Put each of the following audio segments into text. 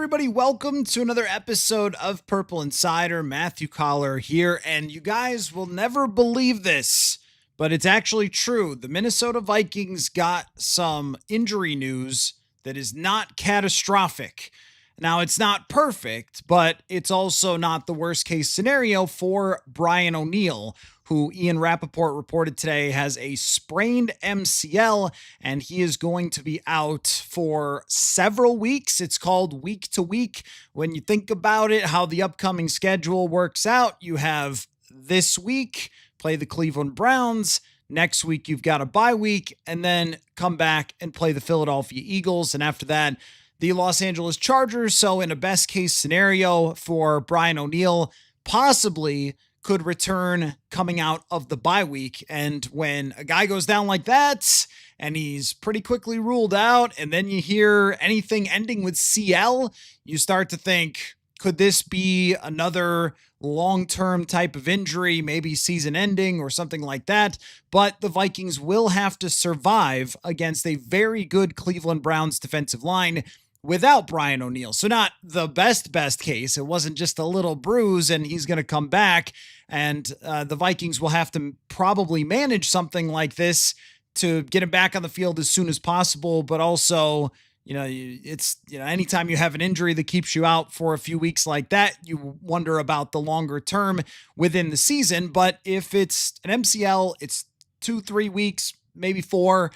everybody? Welcome to another episode of Purple Insider. Matthew Coller here, and you guys will never believe this, but it's actually true. The Minnesota Vikings got some injury news that is not catastrophic. Now, it's not perfect, but it's also not the worst case scenario for Brian O'Neill, who Ian Rappaport reported today has a sprained MCL, and he is going to be out for several weeks. It's called week to week. When you think about it, how the upcoming schedule works out, you have this week, play the Cleveland Browns. Next week, you've got a bye week, and then come back and play the Philadelphia Eagles. And after that, the Los Angeles Chargers. So in a best case scenario for Brian O'Neill, possibly could return coming out of the bye week. And when a guy goes down like that and he's pretty quickly ruled out, and then you hear anything ending with CL, you start to think, could this be another long-term type of injury, maybe season ending or something like that? But the Vikings will have to survive against a very good Cleveland Browns defensive line without Brian O'Neill. So not the best case. It wasn't just a little bruise and he's going to come back, and the Vikings will have to probably manage something like this to get him back on the field as soon as possible. But also, anytime you have an injury that keeps you out for a few weeks like that, you wonder about the longer term within the season. But if it's an MCL, it's 2-3 weeks, maybe 4,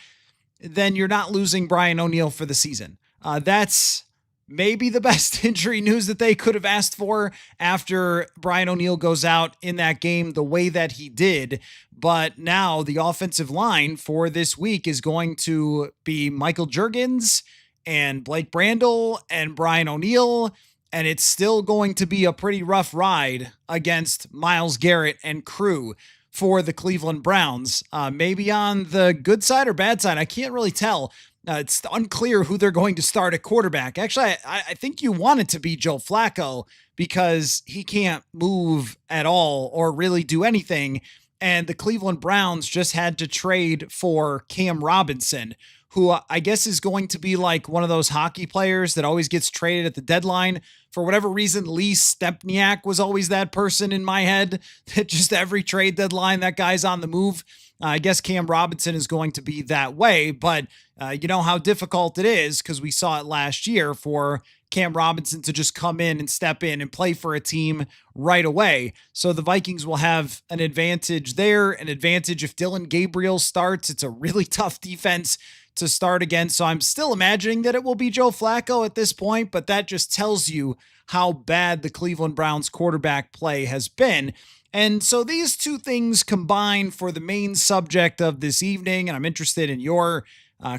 then you're not losing Brian O'Neill for the season. That's maybe the best injury news that they could have asked for after Brian O'Neill goes out in that game the way that he did. But now the offensive line for this week is going to be Michael Juergens and Blake Brandel and Brian O'Neill, and it's still going to be a pretty rough ride against Myles Garrett and crew for the Cleveland Browns. Maybe on the good side or bad side, I can't really tell. It's unclear who they're going to start at quarterback. Actually, I think you want it to be Joe Flacco because he can't move at all or really do anything. And the Cleveland Browns just had to trade for Cam Robinson, who I guess is going to be like one of those hockey players that always gets traded at the deadline. For whatever reason, Lee Stempniak was always that person in my head, that just every trade deadline, that guy's on the move. I guess Cam Robinson is going to be that way, but you know how difficult it is because we saw it last year for Cam Robinson to just come in and step in and play for a team right away. So the Vikings will have an advantage there, an advantage if Dylan Gabriel starts. It's a really tough defense to start against. So I'm still imagining that it will be Joe Flacco at this point, but that just tells you how bad the Cleveland Browns quarterback play has been. And so these two things combine for the main subject of this evening, and I'm interested in your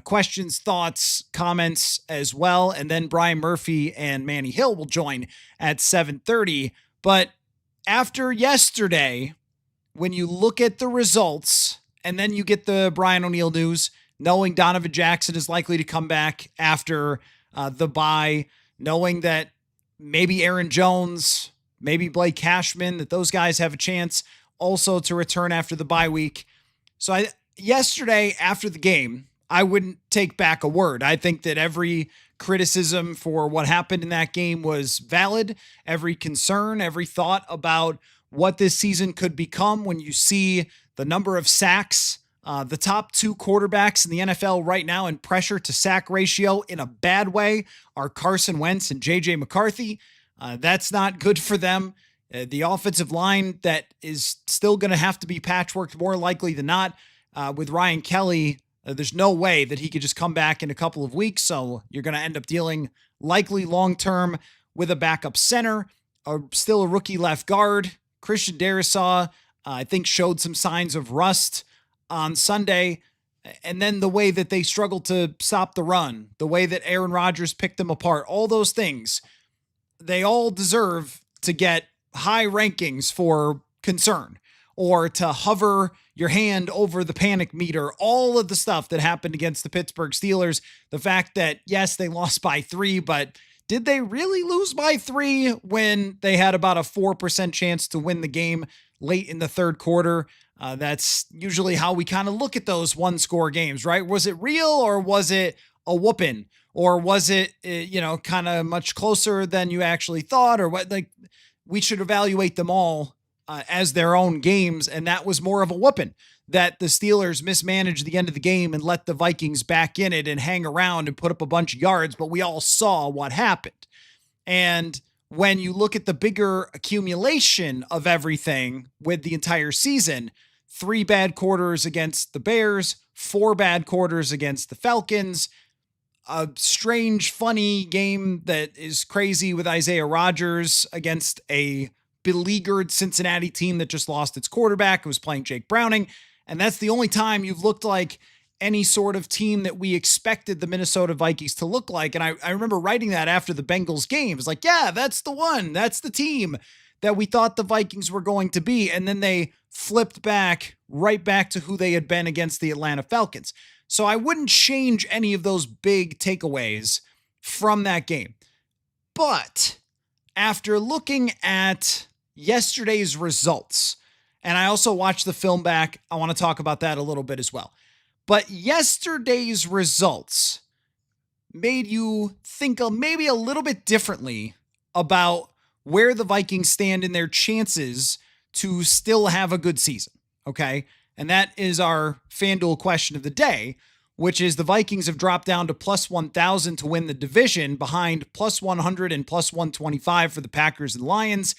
questions, thoughts, comments as well. And then Brian Murphy and Manny Hill will join at 7:30. But after yesterday, when you look at the results and then you get the Brian O'Neill news, knowing Donovan Jackson is likely to come back after the bye, knowing that maybe Aaron Jones, maybe Blake Cashman, that those guys have a chance also to return after the bye week. So yesterday after the game, I wouldn't take back a word. I think that every criticism for what happened in that game was valid. Every concern, every thought about what this season could become when you see the number of sacks. The top 2 quarterbacks in the NFL right now in pressure to sack ratio in a bad way are Carson Wentz and JJ McCarthy. That's not good for them. The offensive line that is still going to have to be patchworked more likely than not with Ryan Kelly. There's no way that he could just come back in a couple of weeks. So you're going to end up dealing likely long-term with a backup center, still a rookie left guard. Christian Darrisaw, I think, showed some signs of rust on Sunday. And then the way that they struggled to stop the run, the way that Aaron Rodgers picked them apart, all those things, they all deserve to get high rankings for concern or to hover your hand over the panic meter, all of the stuff that happened against the Pittsburgh Steelers. The fact that, yes, they lost by 3, but did they really lose by 3 when they had about a 4% chance to win the game late in the third quarter? That's usually how we kind of look at those one-score games, right? Was it real or was it a whooping? Or was it, kind of much closer than you actually thought? Or what? Like, we should evaluate them all as their own games. And that was more of a whooping that the Steelers mismanaged the end of the game and let the Vikings back in it and hang around and put up a bunch of yards. But we all saw what happened. And when you look at the bigger accumulation of everything with the entire season, 3 bad quarters against the Bears, 4 bad quarters against the Falcons, a strange, funny game that is crazy with Isaiah Rodgers against a beleaguered Cincinnati team that just lost its quarterback who was playing Jake Browning. And that's the only time you've looked like any sort of team that we expected the Minnesota Vikings to look like. And I remember writing that after the Bengals game. It's like, yeah, that's the one. That's the team that we thought the Vikings were going to be. And then they flipped back right back to who they had been against the Atlanta Falcons. So I wouldn't change any of those big takeaways from that game. But after looking at yesterday's results, and I also watched the film back, I want to talk about that a little bit as well. But yesterday's results made you think maybe a little bit differently about where the Vikings stand in their chances to still have a good season, okay? And that is our FanDuel question of the day, which is the Vikings have dropped down to plus 1,000 to win the division behind plus 100 and plus 125 for the Packers and Lions.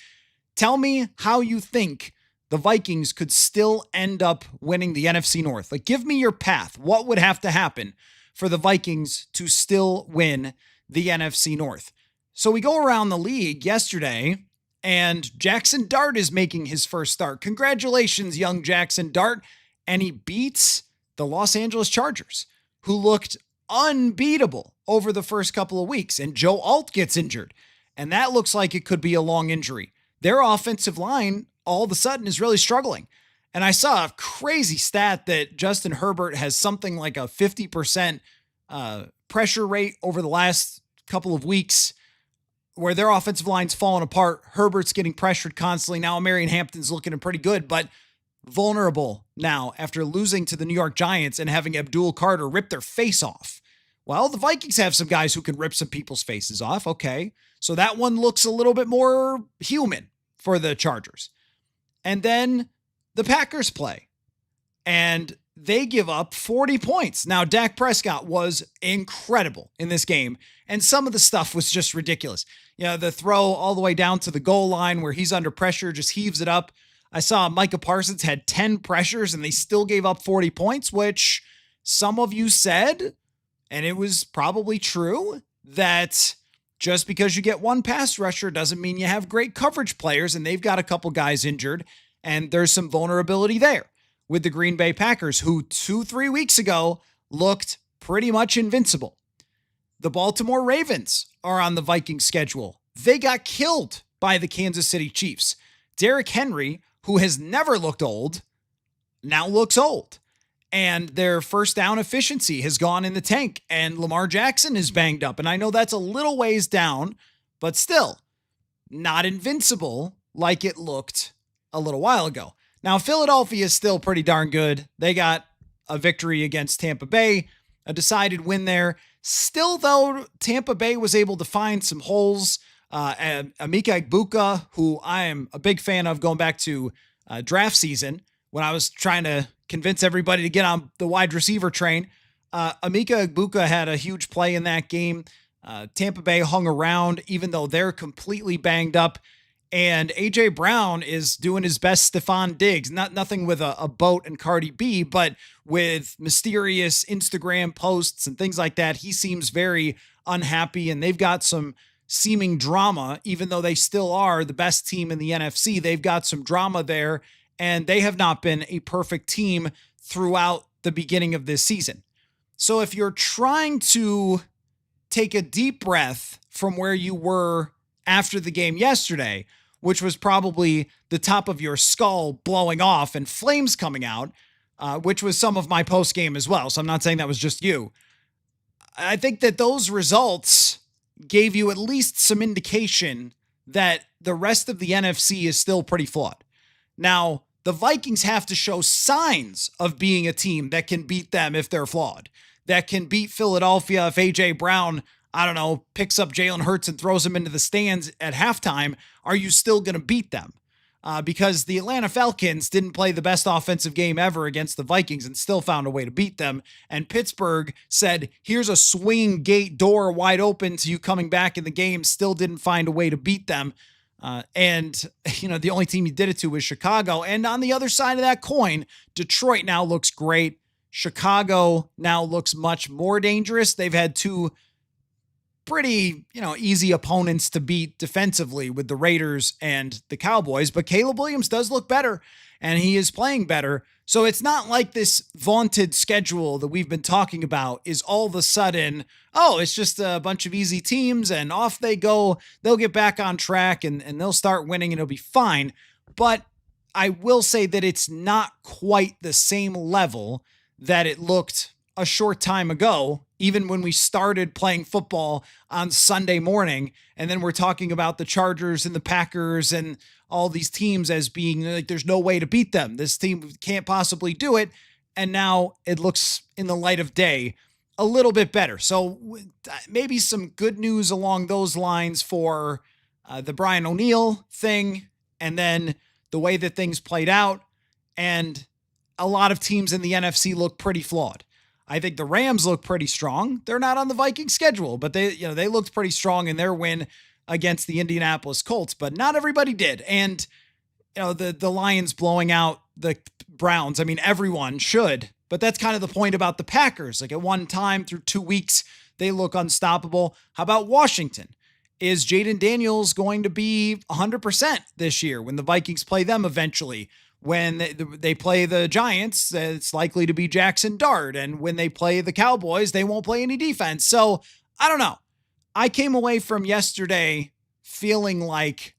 Tell me how you think the Vikings could still end up winning the NFC North. Like, give me your path. What would have to happen for the Vikings to still win the NFC North? So we go around the league yesterday, and Jackson Dart is making his first start. Congratulations, young Jackson Dart. And he beats the Los Angeles Chargers, who looked unbeatable over the first couple of weeks. And Joe Alt gets injured, and that looks like it could be a long injury. Their offensive line all of a sudden is really struggling. And I saw a crazy stat that Justin Herbert has something like a 50% pressure rate over the last couple of weeks, where their offensive line's falling apart. Herbert's getting pressured constantly. Now Marion Hampton's looking pretty good, but vulnerable now after losing to the New York Giants and having Abdul Carter rip their face off. Well, the Vikings have some guys who can rip some people's faces off. Okay. So that one looks a little bit more human for the Chargers. And then the Packers play, and they give up 40 points. Now, Dak Prescott was incredible in this game, and some of the stuff was just ridiculous. The throw all the way down to the goal line where he's under pressure, just heaves it up. I saw Micah Parsons had 10 pressures, and they still gave up 40 points, which some of you said, and it was probably true, that just because you get one pass rusher doesn't mean you have great coverage players, and they've got a couple guys injured, and there's some vulnerability there with the Green Bay Packers, who 2-3 weeks ago looked pretty much invincible. The Baltimore Ravens are on the Vikings schedule. They got killed by the Kansas City Chiefs. Derrick Henry, who has never looked old, now looks old. And their first down efficiency has gone in the tank, and Lamar Jackson is banged up. And I know that's a little ways down, but still not invincible like it looked a little while ago. Now, Philadelphia is still pretty darn good. They got a victory against Tampa Bay, a decided win there. Still, though, Tampa Bay was able to find some holes. Emeka Egbuka, who I am a big fan of going back to draft season, when I was trying to convince everybody to get on the wide receiver train. Emeka Egbuka had a huge play in that game. Tampa Bay hung around, even though they're completely banged up. And A.J. Brown is doing his best Stephon Diggs. Nothing with a boat and Cardi B, but with mysterious Instagram posts and things like that. He seems very unhappy, and they've got some seeming drama, even though they still are the best team in the NFC. They've got some drama there, and they have not been a perfect team throughout the beginning of this season. So if you're trying to take a deep breath from where you were after the game yesterday, which was probably the top of your skull blowing off and flames coming out, which was some of my post game as well. So I'm not saying that was just you. I think that those results gave you at least some indication that the rest of the NFC is still pretty flawed. Now, the Vikings have to show signs of being a team that can beat them if they're flawed. that can beat Philadelphia if A.J. Brown, I don't know, picks up Jalen Hurts and throws him into the stands at halftime, are you still going to beat them? Because the Atlanta Falcons didn't play the best offensive game ever against the Vikings and still found a way to beat them. And Pittsburgh said, here's a swing gate door wide open to you coming back in the game, still didn't find a way to beat them. The only team he did it to was Chicago. And on the other side of that coin, Detroit now looks great. Chicago now looks much more dangerous. They've had two pretty, easy opponents to beat defensively with the Raiders and the Cowboys, but Caleb Williams does look better and he is playing better. So it's not like this vaunted schedule that we've been talking about is all of a sudden, oh, it's just a bunch of easy teams and off they go. They'll get back on track and they'll start winning and it'll be fine. But I will say that it's not quite the same level that it looked a short time ago, even when we started playing football on Sunday morning. And then we're talking about the Chargers and the Packers and all these teams as being like, there's no way to beat them. This team can't possibly do it. And now it looks, in the light of day, a little bit better. So maybe some good news along those lines for the Brian O'Neill thing. And then the way that things played out. And a lot of teams in the NFC look pretty flawed. I think the Rams look pretty strong. They're not on the Vikings schedule, but they looked pretty strong in their win against the Indianapolis Colts, but not everybody did. And, the Lions blowing out the Browns. I mean, everyone should, but that's kind of the point about the Packers. Like at one time through 2 weeks, they look unstoppable. How about Washington? Is Jaden Daniels going to be 100% this year when the Vikings play them eventually? When they play the Giants, it's likely to be Jackson Dart. And when they play the Cowboys, they won't play any defense. So I don't know. I came away from yesterday feeling like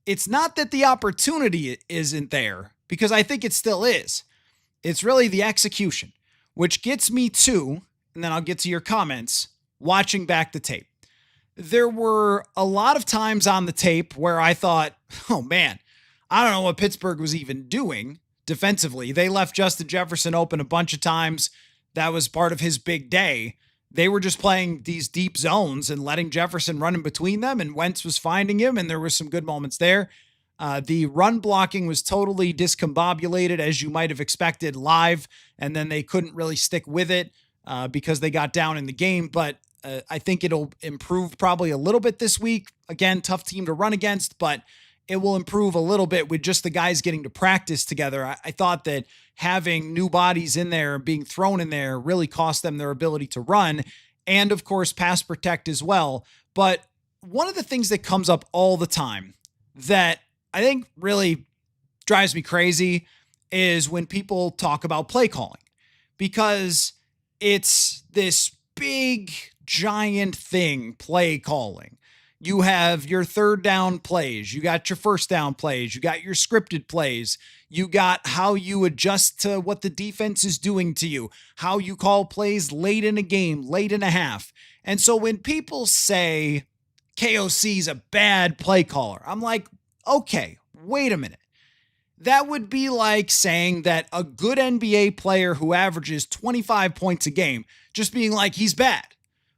it's not that the opportunity isn't there, because I think it still is. It's really the execution, which gets me to, and then I'll get to your comments, watching back the tape. There were a lot of times on the tape where I thought, oh man, I don't know what Pittsburgh was even doing defensively. They left Justin Jefferson open a bunch of times. That was part of his big day. They were just playing these deep zones and letting Jefferson run in between them, and Wentz was finding him, and there were some good moments there. The run blocking was totally discombobulated, as you might have expected live, and then they couldn't really stick with it because they got down in the game. But I think it'll improve probably a little bit this week. Again, tough team to run against, but it will improve a little bit with just the guys getting to practice together. I thought that having new bodies in there being thrown in there really cost them their ability to run and, of course, pass protect as well. But one of the things that comes up all the time that I think really drives me crazy is when people talk about play calling, because it's this big, giant thing, play calling. You have your third down plays. You got your first down plays. You got your scripted plays. You got how you adjust to what the defense is doing to you, how you call plays late in a game, late in a half. And so when people say KOC's a bad play caller, I'm like, okay, wait a minute. That would be like saying that a good NBA player who averages 25 points a game, just being like, he's bad.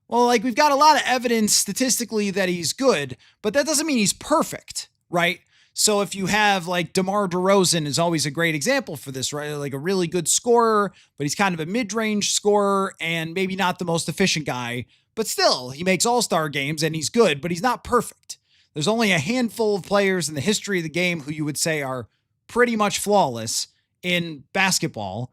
Well, like, we've got a lot of evidence statistically that he's good, but that doesn't mean he's perfect, right? So if you have like DeMar DeRozan is always a great example for this, right? Like a really good scorer, but he's kind of a mid-range scorer and maybe not the most efficient guy, but still he makes all-star games and he's good, but he's not perfect. There's only a handful of players in the history of the game who you would say are pretty much flawless in basketball.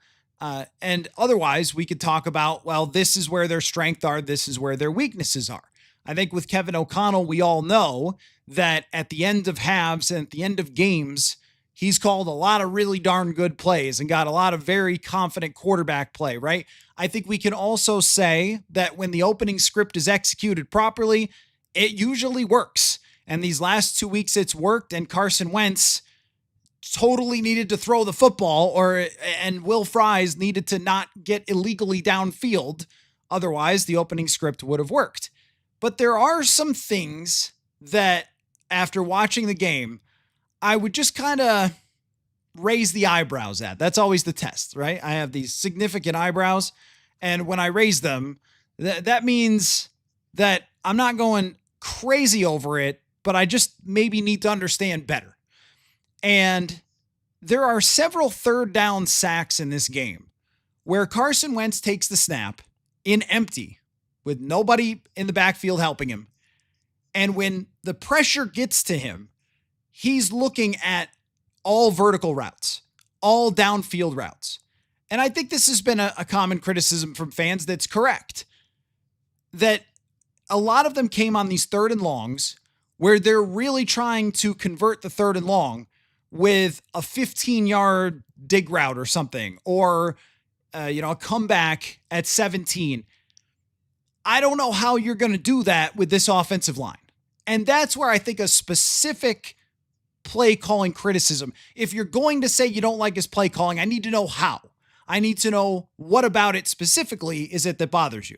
And otherwise, we could talk about, well, this is where their strengths are. This is where their weaknesses are. I think with Kevin O'Connell, we all know that at the end of halves and at the end of games, he's called a lot of really darn good plays and got a lot of very confident quarterback play, right? I think we can also say that when the opening script is executed properly, it usually works. And these last 2 weeks, it's worked. And Carson Wentz totally needed to throw the football, and Will Fries needed to not get illegally downfield. Otherwise, the opening script would have worked. But there are some things that, after watching the game, I would just kind of raise the eyebrows at. That's always the test, right? I have these significant eyebrows. And when I raise them, that means that I'm not going crazy over it, but I just maybe need to understand better. And there are several third down sacks in this game where Carson Wentz takes the snap in empty with nobody in the backfield helping him. And when the pressure gets to him, he's looking at all vertical routes, all downfield routes. And I think this has been a common criticism from fans that's correct. That a lot of them came on these third and longs where they're really trying to convert the third and long with a 15-yard dig route or something, or a comeback at 17. I don't know how you're going to do that with this offensive line. And that's where I think a specific play calling criticism, if you're going to say you don't like his play calling, I need to know how. I need to know what about it specifically is it that bothers you.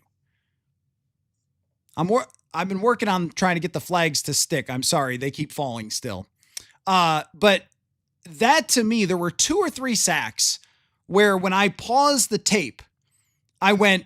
I've been working on trying to get the flags to stick. I'm sorry, they keep falling still. But that to me, there were 2 or 3 sacks where when I paused the tape, I went,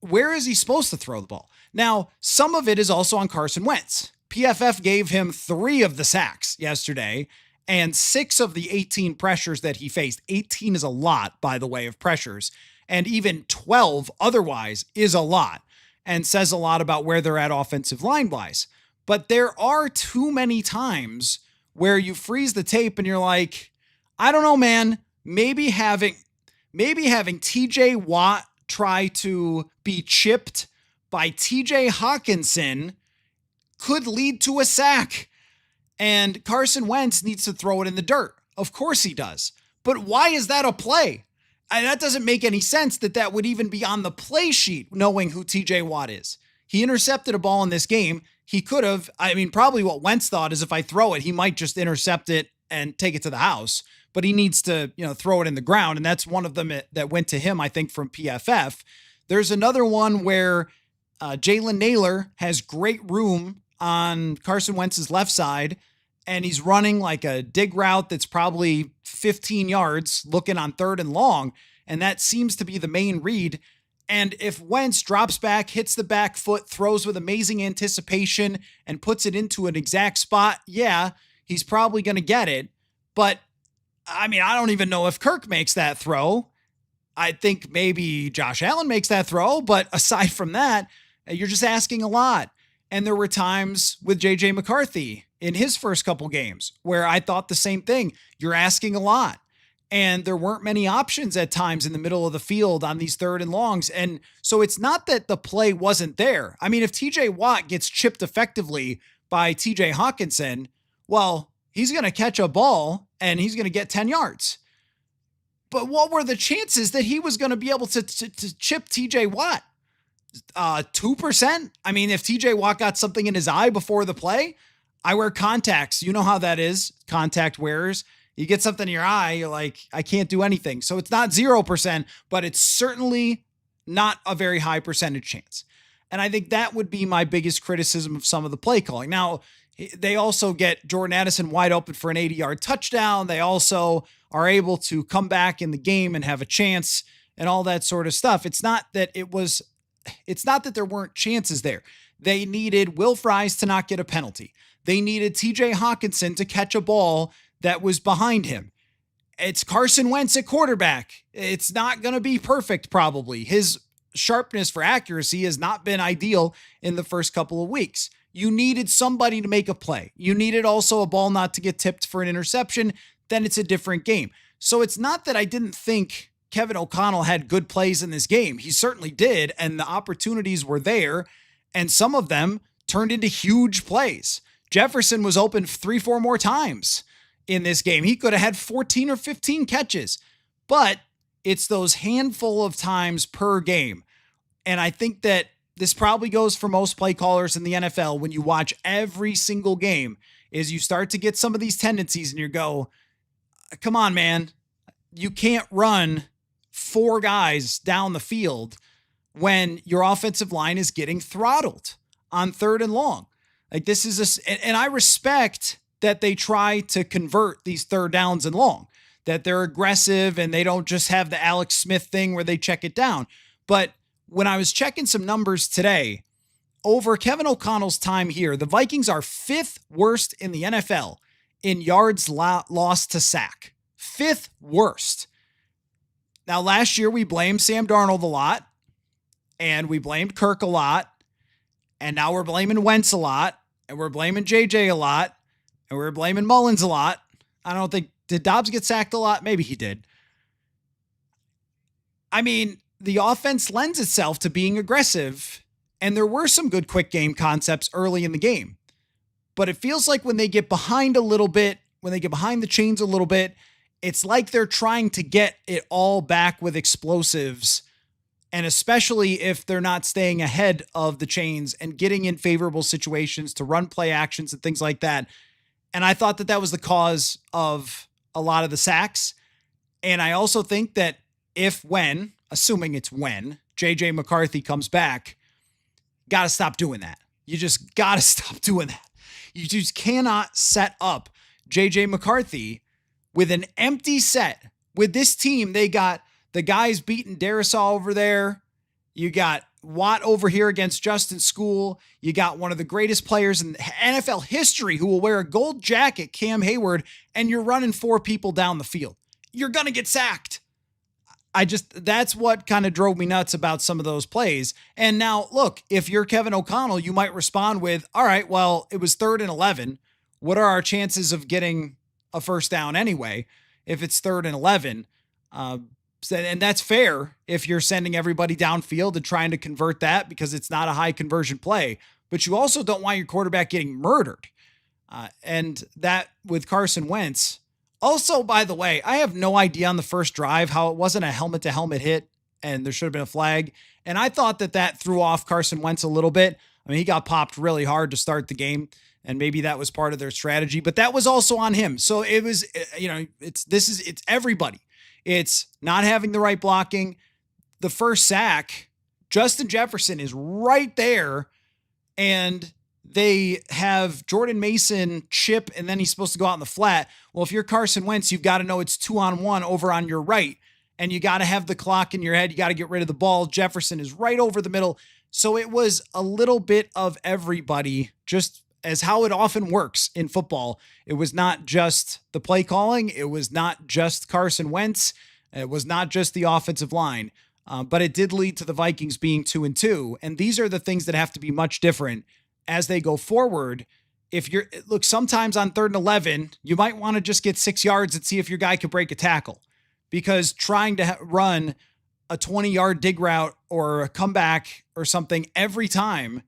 where is he supposed to throw the ball? Now, some of it is also on Carson Wentz. PFF gave him 3 of the sacks yesterday and 6 of the 18 pressures that he faced. 18 is a lot, by the way, of pressures. And even 12 otherwise is a lot and says a lot about where they're at offensive line-wise. But there are too many times where you freeze the tape and you're like, I don't know, man, maybe having TJ Watt try to be chipped by TJ Hawkinson could lead to a sack. And Carson Wentz needs to throw it in the dirt. Of course he does. But why is that a play? That doesn't make any sense that would even be on the play sheet, knowing who TJ Watt is. He intercepted a ball in this game. He could have, probably what Wentz thought is if I throw it, he might just intercept it and take it to the house. But he needs to, throw it in the ground. And that's one of them that went to him, I think, from PFF. There's another one where Jalen Naylor has great room on Carson Wentz's left side, and he's running like a dig route that's probably 15 yards looking on third and long. And that seems to be the main read. And if Wentz drops back, hits the back foot, throws with amazing anticipation, and puts it into an exact spot, yeah, he's probably going to get it. But, I don't even know if Kirk makes that throw. I think maybe Josh Allen makes that throw. But aside from that, you're just asking a lot. And there were times with J.J. McCarthy in his first couple games where I thought the same thing. You're asking a lot. And there weren't many options at times in the middle of the field on these third and longs. And so it's not that the play wasn't there. If TJ Watt gets chipped effectively by TJ Hawkinson, well, he's going to catch a ball and he's going to get 10 yards. But what were the chances that he was going to be able to chip TJ Watt? 2%? If TJ Watt got something in his eye before the play, I wear contacts. You know how that is, contact wearers. You get something in your eye, you're like, I can't do anything. So it's not 0%, but it's certainly not a very high percentage chance. And I think that would be my biggest criticism of some of the play calling. Now, they also get Jordan Addison wide open for an 80-yard touchdown. They also are able to come back in the game and have a chance and all that sort of stuff. It's not that there weren't chances there. They needed Will Fries to not get a penalty. They needed TJ Hawkinson to catch a ball that was behind him. It's Carson Wentz at quarterback. It's not going to be perfect, probably. His sharpness for accuracy has not been ideal in the first couple of weeks. You needed somebody to make a play. You needed also a ball not to get tipped for an interception. Then it's a different game. So it's not that I didn't think Kevin O'Connell had good plays in this game. He certainly did, and the opportunities were there, and some of them turned into huge plays. Jefferson was open 3-4 more times in this game. He could have had 14 or 15 catches, but it's those handful of times per game. And I think that this probably goes for most play callers in the NFL when you watch every single game, is you start to get some of these tendencies and you go, come on, man, you can't run 4 guys down the field when your offensive line is getting throttled on third and long. Like this is and I respect that they try to convert these third downs and long, that they're aggressive and they don't just have the Alex Smith thing where they check it down. But when I was checking some numbers today, over Kevin O'Connell's time here, the Vikings are fifth worst in the NFL in yards lost to sack. Fifth worst. Now, last year we blamed Sam Darnold a lot, and we blamed Kirk a lot, and now we're blaming Wentz a lot, and we're blaming JJ a lot, and we're blaming Mullins a lot. I don't think, did Dobbs get sacked a lot? Maybe he did. I mean, the offense lends itself to being aggressive, and there were some good quick game concepts early in the game. But it feels like when they get behind a little bit, when they get behind the chains a little bit, it's like they're trying to get it all back with explosives. And especially if they're not staying ahead of the chains and getting in favorable situations to run play actions and things like that. And I thought that that was the cause of a lot of the sacks. And I also think that when, assuming it's when, JJ McCarthy comes back, got to stop doing that. You just got to stop doing that. You just cannot set up JJ McCarthy with an empty set. With this team, they got the guys beating Darisaw over there. You got Watt over here against Justin School. You got one of the greatest players in NFL history who will wear a gold jacket, Cam Hayward, and you're running four people down the field. You're going to get sacked. That's what kind of drove me nuts about some of those plays. And now, look, if you're Kevin O'Connell, you might respond with, all right, well, it was 3rd and 11. What are our chances of getting a first down anyway, if it's 3rd and 11? And that's fair if you're sending everybody downfield and trying to convert that because it's not a high conversion play. But you also don't want your quarterback getting murdered. And that with Carson Wentz. Also, by the way, I have no idea on the first drive how it wasn't a helmet-to-helmet hit and there should have been a flag. And I thought that threw off Carson Wentz a little bit. I mean, he got popped really hard to start the game, and maybe that was part of their strategy, but that was also on him. So it was, it's everybody. It's not having the right blocking. The first sack, Justin Jefferson is right there, and they have Jordan Mason chip, and then he's supposed to go out in the flat. Well, if you're Carson Wentz, you've got to know it's 2-on-1 over on your right, and you got to have the clock in your head. You got to get rid of the ball. Jefferson is right over the middle. So it was a little bit of everybody, just as how it often works in football. It was not just the play calling. It was not just Carson Wentz. It was not just the offensive line. But it did lead to the Vikings being 2-2. And these are the things that have to be much different as they go forward. Sometimes on 3rd and 11, you might want to just get 6 yards and see if your guy can break a tackle, because trying to run a 20-yard dig route or a comeback or something every time,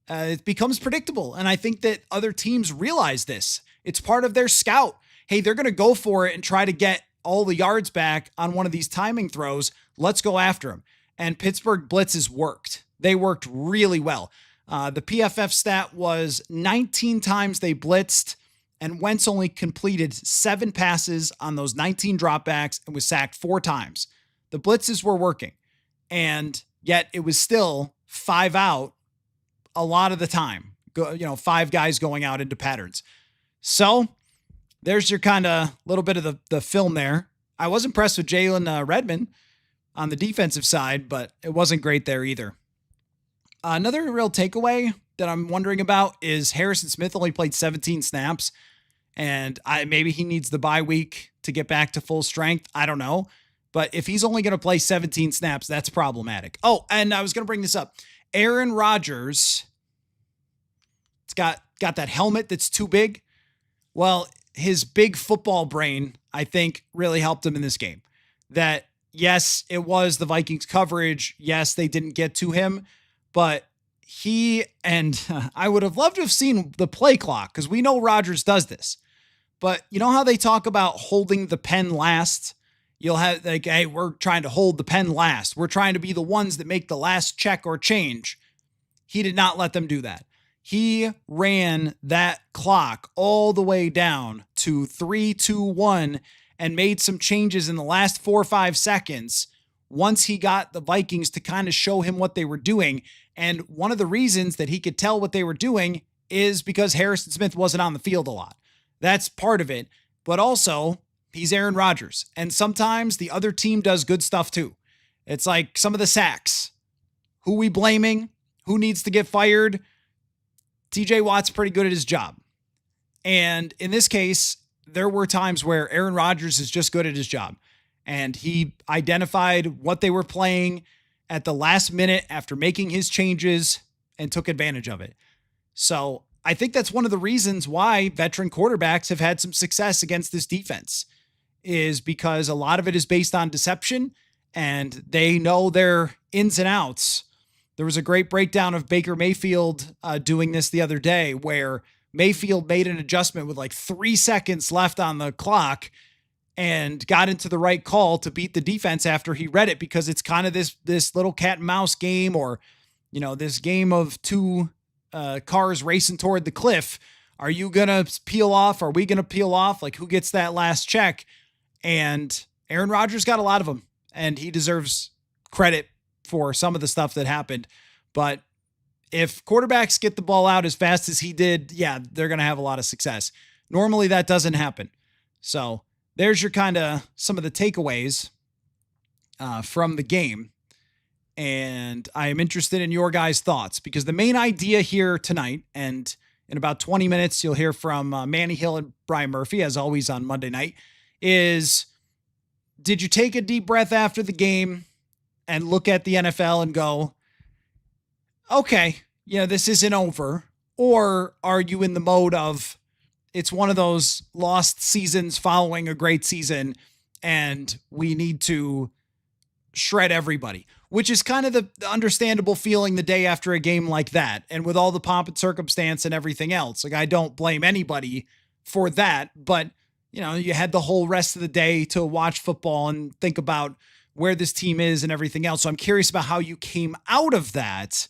it becomes predictable. And I think that other teams realize this. It's part of their scout. Hey, they're going to go for it and try to get all the yards back on one of these timing throws. Let's go after them. And Pittsburgh blitzes worked. They worked really well. The PFF stat was 19 times they blitzed, and Wentz only completed 7 passes on those 19 dropbacks and was sacked 4 times. The blitzes were working, and yet it was still 5 out a lot of the time. 5 guys going out into patterns. So there's your kind of little bit of the film there. I was impressed with Jalen Redmond on the defensive side, but it wasn't great there either. Another real takeaway that I'm wondering about is Harrison Smith only played 17 snaps, and maybe he needs the bye week to get back to full strength. I don't know. But if he's only going to play 17 snaps, that's problematic. Oh, and I was going to bring this up. Aaron Rodgers, it's got that helmet that's too big. Well, his big football brain, I think, really helped him in this game. That, yes, it was the Vikings coverage. Yes, they didn't get to him. But I would have loved to have seen the play clock, because we know Rodgers does this. But you know how they talk about holding the pen last? You'll have hey, we're trying to hold the pen last. We're trying to be the ones that make the last check or change. He did not let them do that. He ran that clock all the way down to 3, 2, 1 and made some changes in the last 4 or 5 seconds once he got the Vikings to kind of show him what they were doing. And one of the reasons that he could tell what they were doing is because Harrison Smith wasn't on the field a lot. That's part of it. But also, he's Aaron Rodgers. And sometimes the other team does good stuff too. It's like some of the sacks. who we blaming, who needs to get fired, TJ Watt's pretty good at his job. And in this case, there were times where Aaron Rodgers is just good at his job. And he identified what they were playing at the last minute after making his changes and took advantage of it. So I think that's one of the reasons why veteran quarterbacks have had some success against this defense, is because a lot of it is based on deception and they know their ins and outs. There was a great breakdown of Baker Mayfield doing this the other day, where Mayfield made an adjustment with like 3 seconds left on the clock and got into the right call to beat the defense after he read it, because it's kind of this little cat and mouse game, or, you know, this game of two cars racing toward the cliff. Are you going to peel off? Are we going to peel off? Like, who gets that last check? And Aaron Rodgers got a lot of them, and he deserves credit for some of the stuff that happened. But if quarterbacks get the ball out as fast as he did, yeah, they're going to have a lot of success. Normally that doesn't happen. So there's your kind of some of the takeaways from the game. And I am interested in your guys' thoughts, because the main idea here tonight, and in about 20 minutes, you'll hear from Manny Hill and Brian Murphy, as always on Monday night, is, did you take a deep breath after the game and look at the NFL and go, okay, this isn't over? Or are you in the mode of, it's one of those lost seasons following a great season and we need to shred everybody, which is kind of the understandable feeling the day after a game like that. And with all the pomp and circumstance and everything else, like, I don't blame anybody for that, but you had the whole rest of the day to watch football and think about where this team is and everything else. So I'm curious about how you came out of that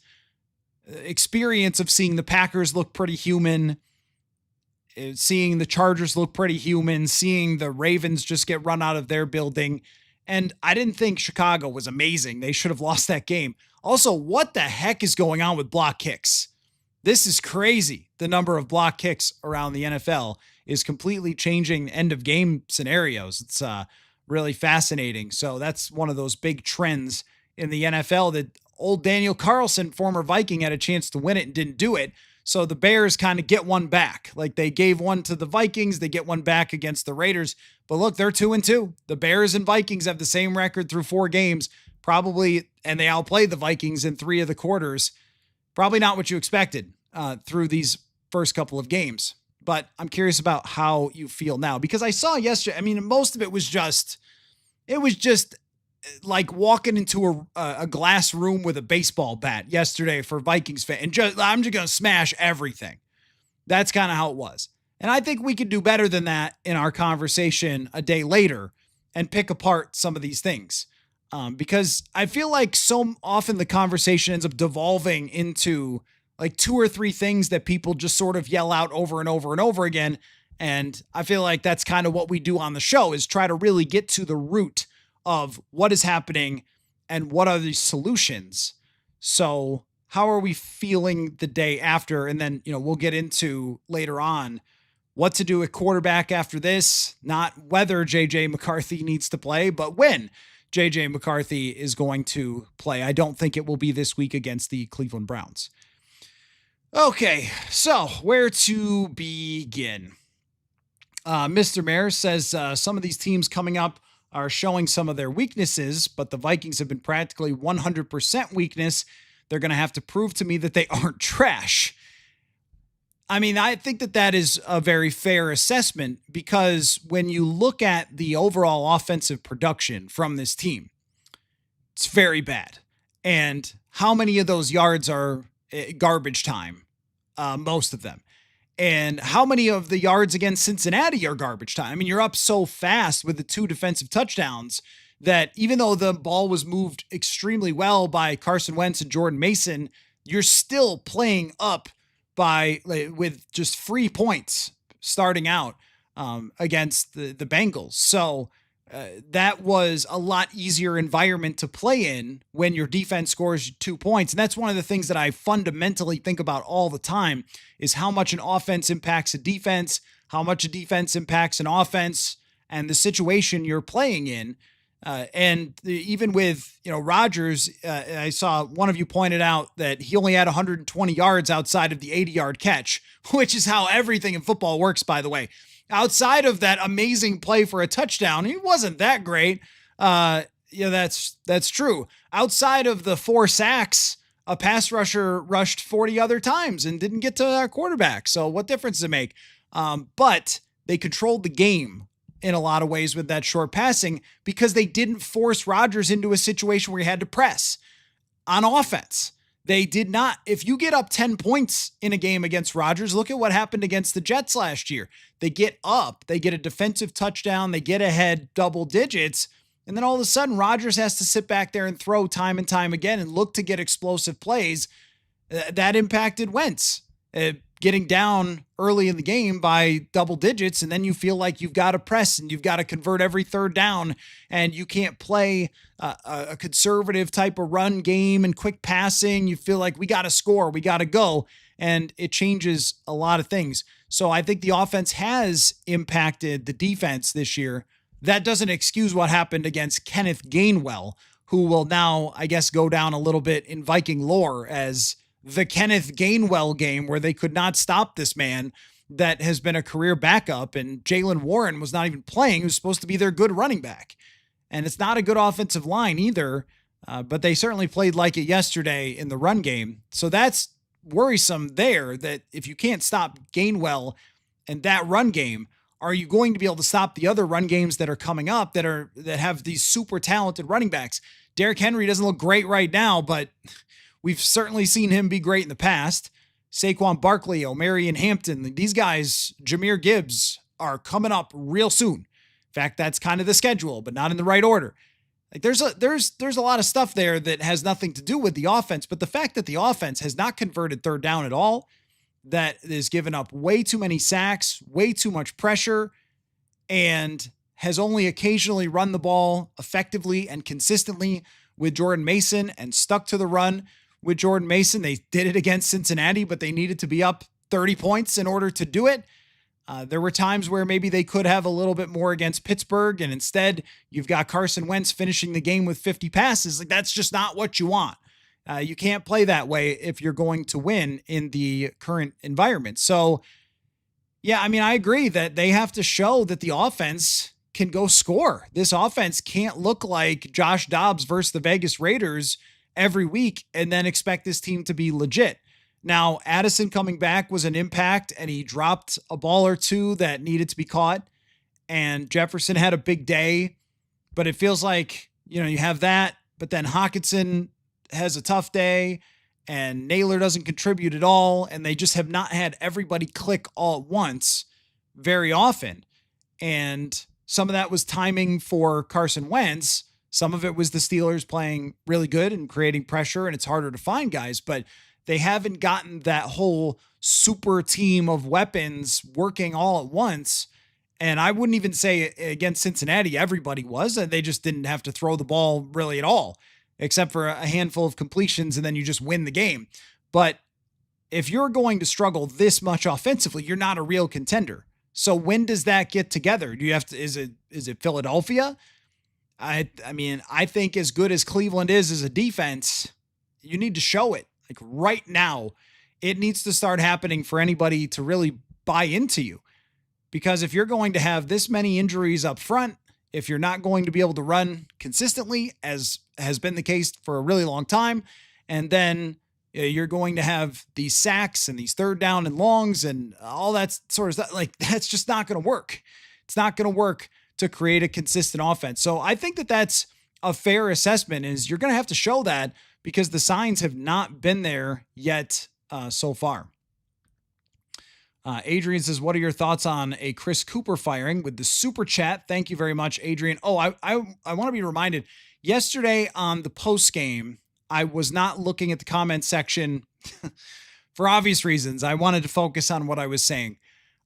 experience of seeing the Packers look pretty human, seeing the Chargers look pretty human, seeing the Ravens just get run out of their building. And I didn't think Chicago was amazing. They should have lost that game. Also, what the heck is going on with block kicks? This is crazy. The number of block kicks around the NFL is completely changing end of game scenarios. It's really fascinating. So that's one of those big trends in the NFL, that old Daniel Carlson, former Viking, had a chance to win it and didn't do it. So the Bears kind of get one back. Like, they gave one to the Vikings, they get one back against the Raiders. But look, they're 2-2. The Bears and Vikings have the same record through 4 games, probably, and they outplayed the Vikings in 3 of the quarters. Probably not what you expected through these first couple of games. But I'm curious about how you feel now, because I saw yesterday, most of it was just like walking into a glass room with a baseball bat yesterday for Vikings fans, and I'm just going to smash everything. That's kind of how it was. And I think we could do better than that in our conversation a day later and pick apart some of these things. Because I feel like so often the conversation ends up devolving into like 2 or 3 things that people just sort of yell out over and over and over again. And I feel like that's kind of what we do on the show, is try to really get to the root of what is happening and what are the solutions. So how are we feeling the day after? And then, we'll get into later on what to do at quarterback after this, not whether JJ McCarthy needs to play, but when JJ McCarthy is going to play. I don't think it will be this week against the Cleveland Browns. Okay, so where to begin? Mr. Mayor says some of these teams coming up are showing some of their weaknesses, but the Vikings have been practically 100% weakness. They're going to have to prove to me that they aren't trash. I think that is a very fair assessment, because when you look at the overall offensive production from this team, it's very bad. And how many of those yards are garbage time? Most of them. And how many of the yards against Cincinnati are garbage time? You're up so fast with the 2 defensive touchdowns that even though the ball was moved extremely well by Carson Wentz and Jordan Mason, you're still playing up with just free points starting out against the Bengals. So that was a lot easier environment to play in when your defense scores 2 points. And that's one of the things that I fundamentally think about all the time, is how much an offense impacts a defense, how much a defense impacts an offense, and the situation you're playing in. Even with, Rodgers, I saw one of you pointed out that he only had 120 yards outside of the 80-yard catch, which is how everything in football works, by the way. Outside of that amazing play for a touchdown, he wasn't that great. That's true. Outside of the 4 sacks, a pass rusher rushed 40 other times and didn't get to our quarterback. So what difference does it make? But they controlled the game in a lot of ways with that short passing because they didn't force Rodgers into a situation where he had to press on offense. They did not. If you get up 10 points in a game against Rodgers, look at what happened against the Jets last year. They get up, they get a defensive touchdown, they get ahead double digits, and then all of a sudden Rodgers has to sit back there and throw time and time again and look to get explosive plays. That impacted Wentz. Getting down early in the game by double digits, and then you feel like you've got to press and you've got to convert every third down, and you can't play a conservative type of run game and quick passing. You feel like we got to score, we got to go, and it changes a lot of things. So I think the offense has impacted the defense this year. That doesn't excuse what happened against Kenneth Gainwell, who will now, I guess, go down a little bit in Viking lore as the Kenneth Gainwell game where they could not stop this man that has been a career backup, and Jaylen Warren was not even playing, who's supposed to be their good running back. And it's not a good offensive line either, but they certainly played like it yesterday in the run game. So that's worrisome there, that if you can't stop Gainwell and that run game, are you going to be able to stop the other run games that are coming up that have these super talented running backs? Derrick Henry doesn't look great right now, but we've certainly seen him be great in the past. Saquon Barkley, Omarion Hampton, these guys, Jahmyr Gibbs, are coming up real soon. In fact, that's kind of the schedule, but not in the right order. Like there's a lot of stuff there that has nothing to do with the offense, but the fact that the offense has not converted third down at all, that is given up way too many sacks, way too much pressure, and has only occasionally run the ball effectively and consistently with Jordan Mason and stuck to the run with Jordan Mason. They did it against Cincinnati, but they needed to be up 30 points in order to do it. There were times where maybe they could have a little bit more against Pittsburgh, and instead you've got Carson Wentz finishing the game with 50 passes. Like, that's just not what you want. You can't play that way if you're going to win in the current environment. So, yeah, I mean, I agree that they have to show that the offense can go score. This offense can't look like Josh Dobbs versus the Vegas Raiders every week and then expect this team to be legit. Now, Addison coming back was an impact, and he dropped a ball or two that needed to be caught, and Jefferson had a big day, but it feels like, you have that, but then Hawkinson has a tough day, and Naylor doesn't contribute at all, and they just have not had everybody click all at once very often. And some of that was timing for Carson Wentz. Some of it was the Steelers playing really good and creating pressure, and it's harder to find guys, but they haven't gotten that whole super team of weapons working all at once. And I wouldn't even say against Cincinnati, everybody was. They just didn't have to throw the ball really at all, except for a handful of completions, and then you just win the game. But if you're going to struggle this much offensively, you're not a real contender. So when does that get together? Do you have to, is it Philadelphia? I mean, I think as good as Cleveland is as a defense, you need to show it. Like right now, it needs to start happening for anybody to really buy into you. Because if you're going to have this many injuries up front, if you're not going to be able to run consistently, as has been the case for a really long time, and then you're going to have these sacks and these third down and longs and all that sort of stuff, like that's just not going to work. It's not going to work to create a consistent offense. So I think that that's a fair assessment, is you're going to have to show that, because the signs have not been there yet so far. Adrian says, what are your thoughts on a Chris Cooper firing with the super chat? Thank you very much, Adrian. Oh, I want to be reminded, yesterday on the post game, I was not looking at the comment section for obvious reasons. I wanted to focus on what I was saying.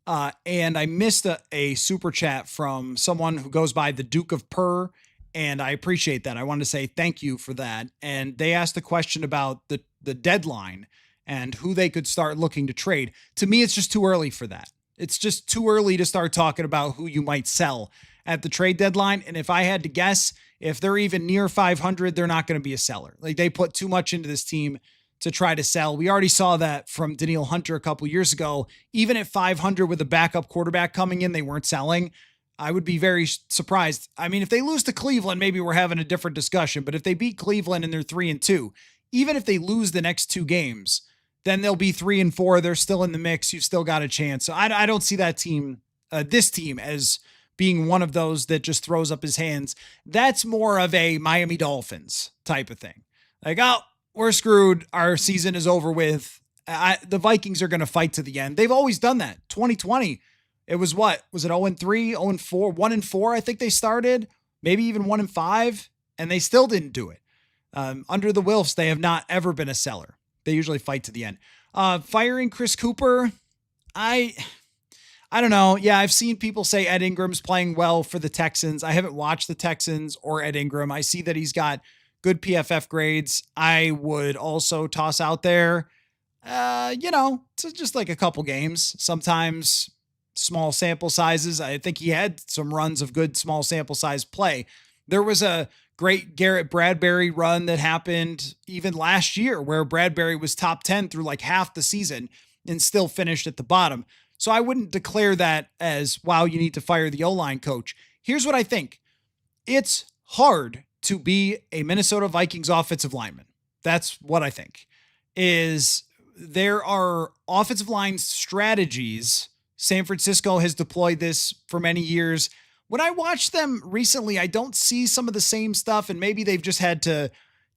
And I missed a super chat from someone who goes by the Duke of Purr, and I appreciate that. I wanted to say thank you for that. And they asked a question about the deadline and who they could start looking to trade. To me, it's just too early for that. It's just too early to start talking about who you might sell at the trade deadline. And if I had to guess, if they're even near 500, they're not going to be a seller. Like, they put too much into this team to try to sell. We already saw that from Danielle Hunter a couple years ago. Even at 500 with a backup quarterback coming in, they weren't selling. I would be very surprised. I mean, if they lose to Cleveland, maybe we're having a different discussion, but if they beat Cleveland and they're 3-2, even if they lose the next 2 games, then they'll be 3-4. They're still in the mix. You've still got a chance. So I don't see that team, this team, as being one of those that just throws up his hands. That's more of a Miami Dolphins type of thing. Like, oh, we're screwed. Our season is over with. The Vikings are going to fight to the end. They've always done that. 2020, it was what? Was it 0-3, 0-4, 1-4? I think they started, maybe even 1-5, and they still didn't do it. Under the Wilfs, they have not ever been a seller. They usually fight to the end. Firing Chris Cooper, I don't know. Yeah, I've seen people say Ed Ingram's playing well for the Texans. I haven't watched the Texans or Ed Ingram. I see that he's got good PFF grades. I would also toss out there, it's just like a couple games. Sometimes small sample sizes. I think he had some runs of good small sample size play. There was a great Garrett Bradbury run that happened even last year where Bradbury was top 10 through like half the season and still finished at the bottom. So I wouldn't declare that as, wow, you need to fire the O-line coach. Here's what I think. It's hard to be a Minnesota Vikings offensive lineman. That's what I think. Is there are offensive line strategies. San Francisco has deployed this for many years. When I watch them recently, I don't see some of the same stuff, and maybe they've just had to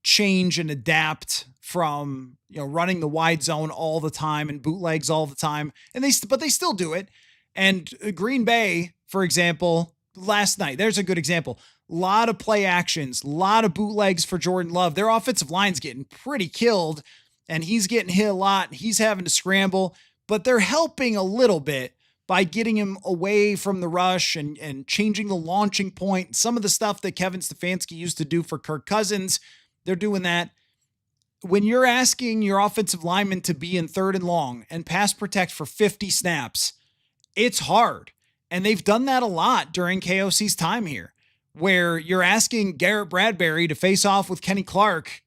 change and adapt from, running the wide zone all the time and bootlegs all the time. But they still do it. And Green Bay, for example, last night, there's a good example. A lot of play actions, a lot of bootlegs for Jordan Love. Their offensive line's getting pretty killed, and he's getting hit a lot. He's having to scramble, but they're helping a little bit by getting him away from the rush and changing the launching point. Some of the stuff that Kevin Stefanski used to do for Kirk Cousins, they're doing that. When you're asking your offensive lineman to be in 3rd and long and pass protect for 50 snaps, it's hard. And they've done that a lot during KOC's time here, where you're asking Garrett Bradbury to face off with Kenny Clark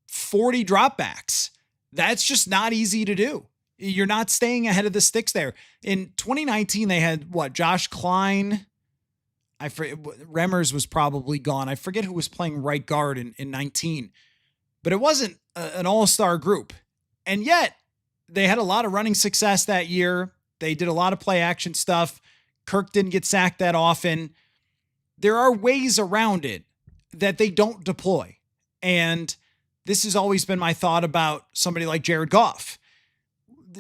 40 dropbacks. That's just not easy to do. You're not staying ahead of the sticks there. In 2019, they had Josh Klein. I forget, Remmers was probably gone. I forget who was playing right guard in 19, but it wasn't an all-star group. And yet they had a lot of running success that year. They did a lot of play action stuff. Kirk didn't get sacked that often. There are ways around it that they don't deploy. And this has always been my thought about somebody like Jared Goff.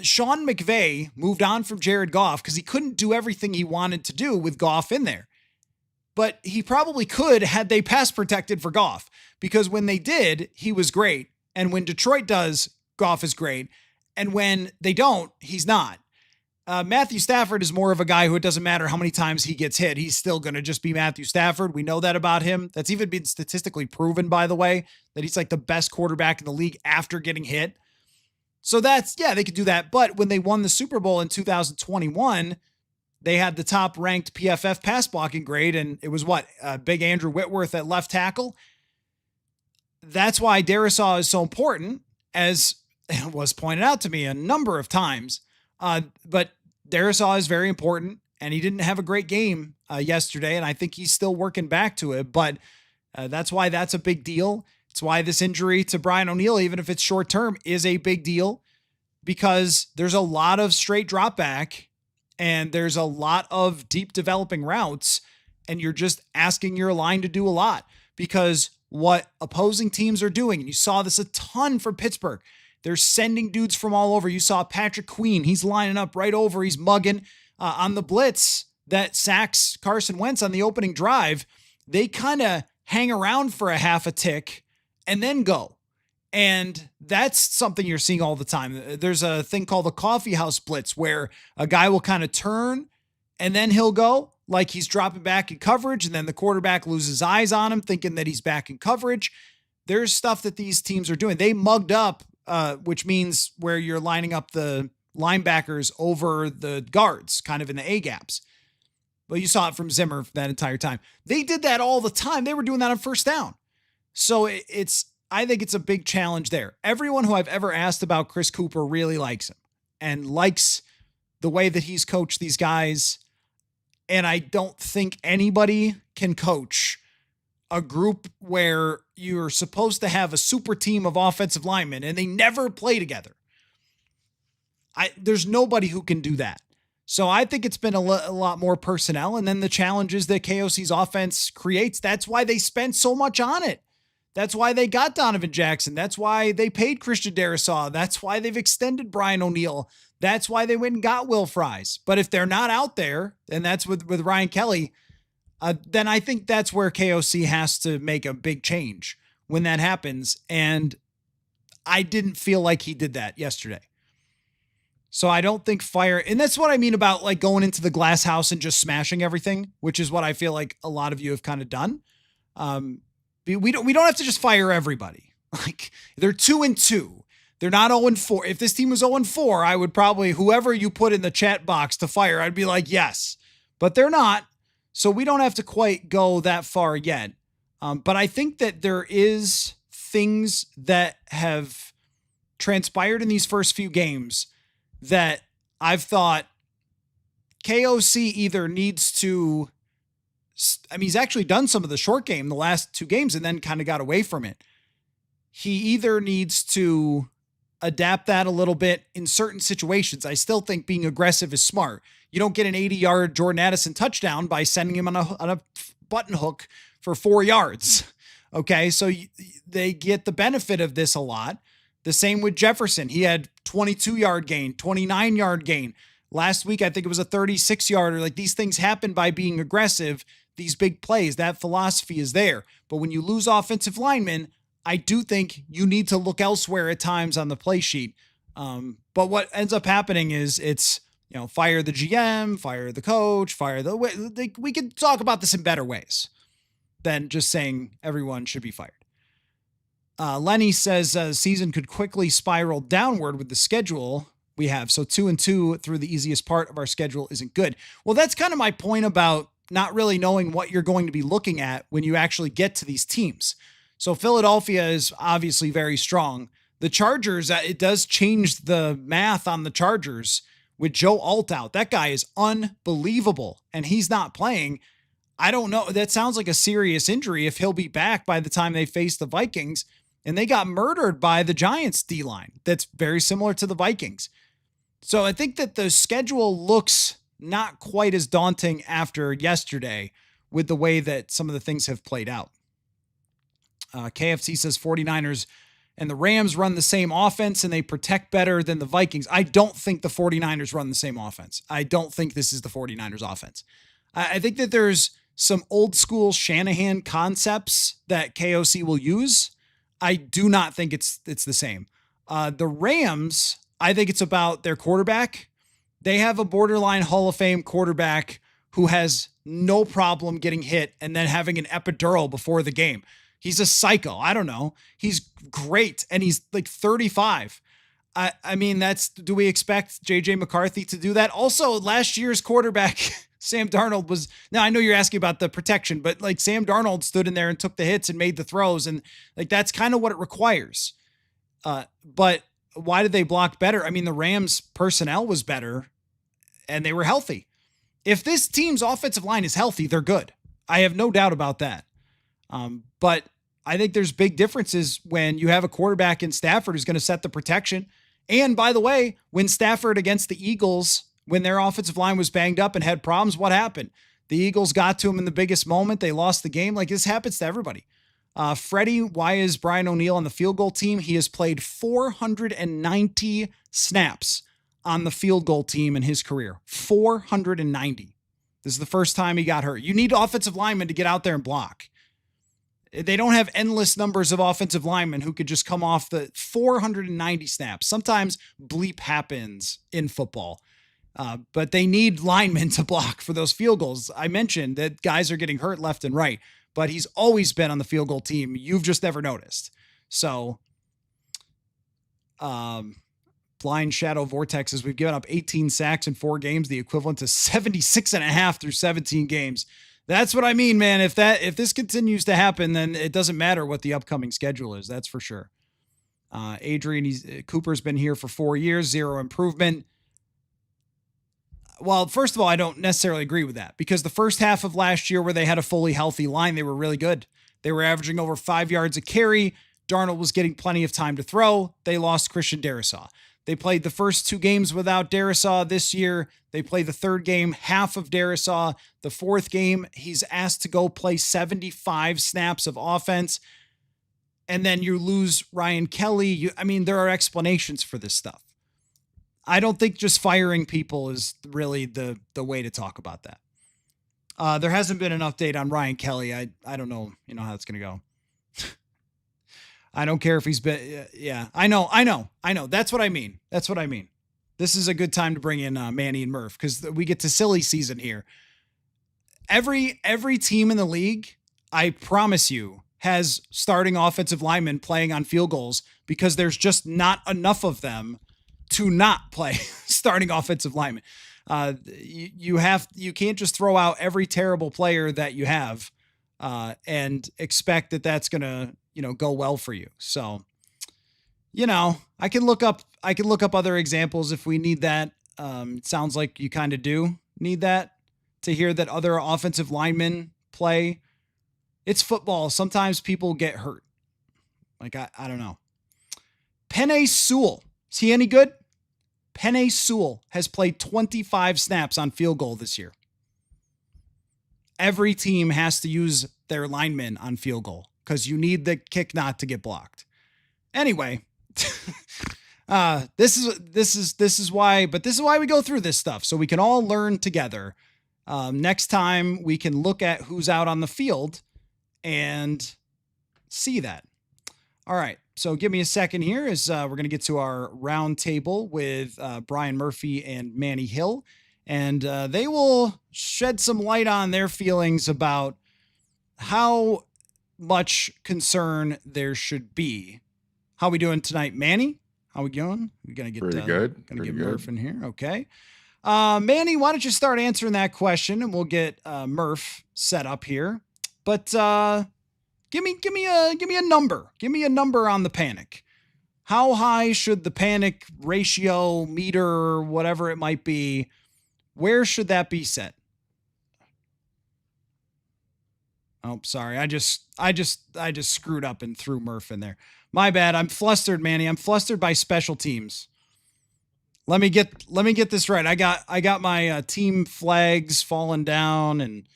Sean McVay moved on from Jared Goff because he couldn't do everything he wanted to do with Goff in there. But he probably could had they pass protected for Goff, because when they did, he was great. And when Detroit does, Goff is great. And when they don't, he's not. Matthew Stafford is more of a guy who, it doesn't matter how many times he gets hit, he's still going to just be Matthew Stafford. We know that about him. That's even been statistically proven, by the way, that he's like the best quarterback in the league after getting hit. So they could do that. But when they won the Super Bowl in 2021, they had the top ranked PFF pass blocking grade. And it was Big Andrew Whitworth at left tackle. That's why Darisaw is so important, as was pointed out to me a number of times. But Darisaw is very important, and he didn't have a great game yesterday. And I think he's still working back to it, but that's why that's a big deal. It's why this injury to Brian O'Neill, even if it's short term, is a big deal, because there's a lot of straight drop back and there's a lot of deep developing routes, and you're just asking your line to do a lot, because what opposing teams are doing, and you saw this a ton for Pittsburgh, they're sending dudes from all over. You saw Patrick Queen. He's lining up right over. He's mugging on the blitz that sacks Carson Wentz on the opening drive. They kind of hang around for a half a tick and then go. And that's something you're seeing all the time. There's a thing called the coffee house blitz, where a guy will kind of turn and then he'll go like he's dropping back in coverage, and then the quarterback loses eyes on him thinking that he's back in coverage. There's stuff that these teams are doing. They mugged up, which means where you're lining up the linebackers over the guards, kind of in the A gaps. Well, you saw it from Zimmer that entire time. They did that all the time. They were doing that on first down. So I think it's a big challenge there. Everyone who I've ever asked about Chris Cooper really likes him and likes the way that he's coached these guys. And I don't think anybody can coach a group where you're supposed to have a super team of offensive linemen and they never play together. There's nobody who can do that. So I think it's been a lot more personnel. And then the challenges that KOC's offense creates, that's why they spent so much on it. That's why they got Donovan Jackson. That's why they paid Christian Darrisaw. That's why they've extended Brian O'Neill. That's why they went and got Will Fries. But if they're not out there, and that's with Ryan Kelly, then I think that's where KOC has to make a big change when that happens. And I didn't feel like he did that yesterday. So I don't think and that's what I mean about like going into the glass house and just smashing everything, which is what I feel like a lot of you have kind of done. We don't have to just fire everybody. Like they're 2-2. They're not 0-4. If this team was 0-4, I would probably, whoever you put in the chat box to fire, I'd be like, yes, but they're not. So we don't have to quite go that far yet. But I think that there is things that have transpired in these first few games that I've thought KOC either needs to, he's actually done some of the short game the last 2 games and then kind of got away from it. He either needs to adapt that a little bit in certain situations. I still think being aggressive is smart. You don't get an 80-yard Jordan Addison touchdown by sending him on a button hook for 4 yards. Okay, so they get the benefit of this a lot. The same with Jefferson. He had 22-yard gain, 29-yard gain. Last week, I think it was a 36-yarder. Like these things happen by being aggressive, these big plays. That philosophy is there. But when you lose offensive linemen, I do think you need to look elsewhere at times on the play sheet. But what ends up happening is it's, fire the GM, fire the coach, we can talk about this in better ways than just saying everyone should be fired. Lenny says season could quickly spiral downward with the schedule we have. So 2-2 through the easiest part of our schedule isn't good. Well, that's kind of my point about not really knowing what you're going to be looking at when you actually get to these teams. So Philadelphia is obviously very strong. The Chargers, it does change the math on the Chargers with Joe Alt out. That guy is unbelievable, and he's not playing. I don't know. That sounds like a serious injury if he'll be back by the time they face the Vikings. And they got murdered by the Giants D-line. That's very similar to the Vikings. So I think that the schedule looks not quite as daunting after yesterday with the way that some of the things have played out. KFC says 49ers and the Rams run the same offense and they protect better than the Vikings. I don't think the 49ers run the same offense. I don't think this is the 49ers offense. I think that there's some old school Shanahan concepts that KOC will use. I do not think it's the same. The Rams, I think it's about their quarterback. They have a borderline Hall of Fame quarterback who has no problem getting hit and then having an epidural before the game. He's a psycho. I don't know. He's great. And he's like 35. I mean, do we expect JJ McCarthy to do that? Also, last year's quarterback, Sam Darnold now I know you're asking about the protection, but like Sam Darnold stood in there and took the hits and made the throws. And like, that's kind of what it requires. But why did they block better? I mean, the Rams personnel was better and they were healthy. If this team's offensive line is healthy, they're good. I have no doubt about that. But I think there's big differences when you have a quarterback in Stafford who's going to set the protection. And by the way, when Stafford against the Eagles, when their offensive line was banged up and had problems, what happened? The Eagles got to him in the biggest moment. They lost the game. Like this happens to everybody. Freddie, why is Brian O'Neill on the field goal team? He has played 490 snaps on the field goal team in his career. 490. This is the first time he got hurt. You need offensive linemen to get out there and block. They don't have endless numbers of offensive linemen who could just come off the 490 snaps. Sometimes bleep happens in football, but they need linemen to block for those field goals. I mentioned that guys are getting hurt left and right, but he's always been on the field goal team. You've just never noticed. So blind shadow vortexes. We've given up 18 sacks in 4 games, the equivalent to 76.5 through 17 games. That's what I mean, man. If this continues to happen, then it doesn't matter what the upcoming schedule is. That's for sure. Adrian Cooper's been here for 4 years, 0 improvement. Well, first of all, I don't necessarily agree with that, because the first half of last year, where they had a fully healthy line, they were really good. They were averaging over 5 yards a carry. Darnold was getting plenty of time to throw. They lost Christian Darrisaw. They played the first 2 games without Darrisaw this year. They played the third game, half of Darrisaw. The fourth game, he's asked to go play 75 snaps of offense. And then you lose Ryan Kelly. There are explanations for this stuff. I don't think just firing people is really the way to talk about that. There hasn't been an update on Ryan Kelly. I don't know, how it's going to go. I don't care if he's been, yeah, I know. That's what I mean. This is a good time to bring in Manny and Murph, because we get to silly season here. Every team in the league, I promise you, has starting offensive linemen playing on field goals, because there's just not enough of them to not play starting offensive linemen. You can't just throw out every terrible player that you have and expect that that's going to, go well for you. So, I can look up other examples if we need that. It sounds like you kind of do need that to hear that other offensive linemen play. It's football. Sometimes people get hurt. Like, I don't know. Penei Sewell. Is he any good? Penei Sewell has played 25 snaps on field goal this year. Every team has to use their linemen on field goal, because you need the kick not to get blocked. Anyway, this is why we go through this stuff, so we can all learn together. Next time we can look at who's out on the field and see that. All right. So give me a second here as we're going to get to our round table with Brian Murphy and Manny Hill, and they will shed some light on their feelings about how much concern there should be. How we doing tonight, Manny? How we going? We're going to get pretty good. Going to get Murph in here. Okay. Manny, why don't you start answering that question, and we'll get Murph set up here. But Give me a number. Give me a number on the panic. How high should the panic ratio, meter, whatever it might be, where should that be set? Oh, sorry. I just screwed up and threw Murph in there. My bad. I'm flustered, Manny. I'm flustered by special teams. Let me get this right. I got my team flags falling down and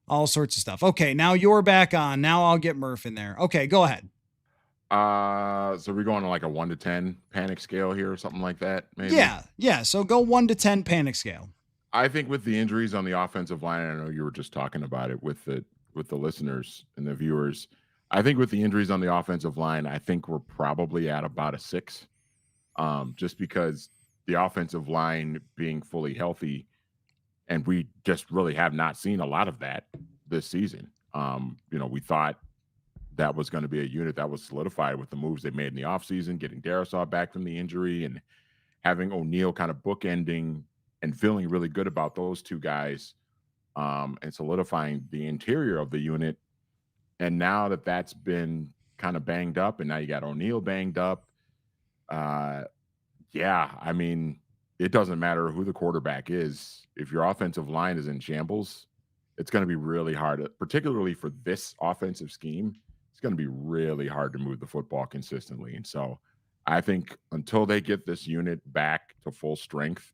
all sorts of stuff. Okay, now you're back on. Now I'll get Murph in there. Okay, go ahead. So we're going to like a 1 to 10 panic scale here or something like that, maybe? Yeah. So go 1 to 10 panic scale. I think with the injuries on the offensive line, I know you were just talking about it with the listeners and the viewers. I think with the injuries on the offensive line, I think we're probably at about a 6. Just because the offensive line being fully healthy, and we just really have not seen a lot of that this season. We thought that was going to be a unit that was solidified with the moves they made in the offseason, getting Darrisaw back from the injury and having O'Neal kind of bookending and feeling really good about those 2 guys and solidifying the interior of the unit. And now that that's been kind of banged up, and now you got O'Neal banged up, it doesn't matter who the quarterback is. If your offensive line is in shambles, it's going to be really hard, particularly for this offensive scheme. It's going to be really hard to move the football consistently. And so I think until they get this unit back to full strength,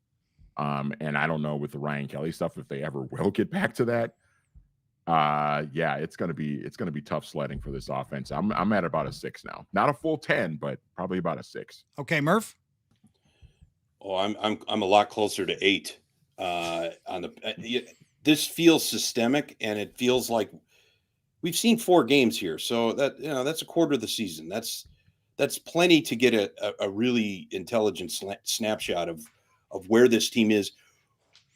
and I don't know with the Ryan Kelly stuff if they ever will get back to that. It's going to be tough sledding for this offense. I'm at about a 6 now. Not a full 10, but probably about a 6. Okay, Murph. Oh, I'm a lot closer to 8. This feels systemic, and it feels like we've seen 4 games here. So that's a quarter of the season. That's plenty to get a really intelligent snapshot of where this team is,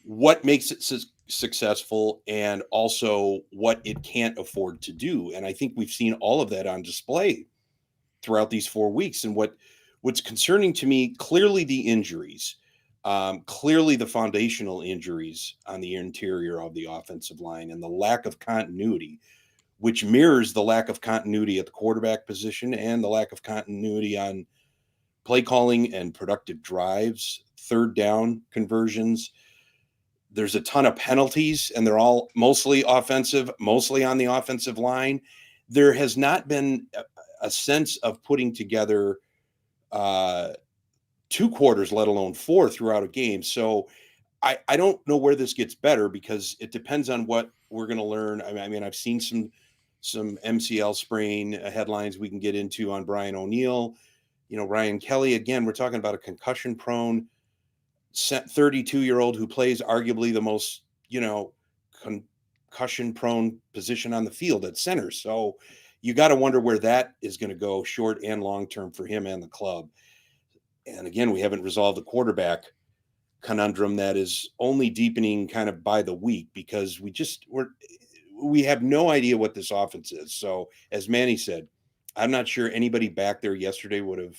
what makes it successful, and also what it can't afford to do. And I think we've seen all of that on display throughout these 4 weeks. And what What's concerning to me, clearly the injuries, clearly the foundational injuries on the interior of the offensive line and the lack of continuity, which mirrors the lack of continuity at the quarterback position and the lack of continuity on play calling and productive drives, third down conversions. There's a ton of penalties, and they're all mostly offensive, mostly on the offensive line. There has not been a sense of putting together 2 quarters, let alone 4 throughout a game. So I don't know where this gets better because it depends on what we're going to learn. I mean, I've seen some MCL sprain headlines we can get into on Brian O'Neill. Ryan Kelly, again, we're talking about a concussion prone 32-year-old who plays arguably the most, concussion prone position on the field at center. So you got to wonder where that is going to go short and long term for him and the club. And again, we haven't resolved the quarterback conundrum that is only deepening kind of by the week because we have no idea what this offense is. So as Manny said, I'm not sure anybody back there yesterday would have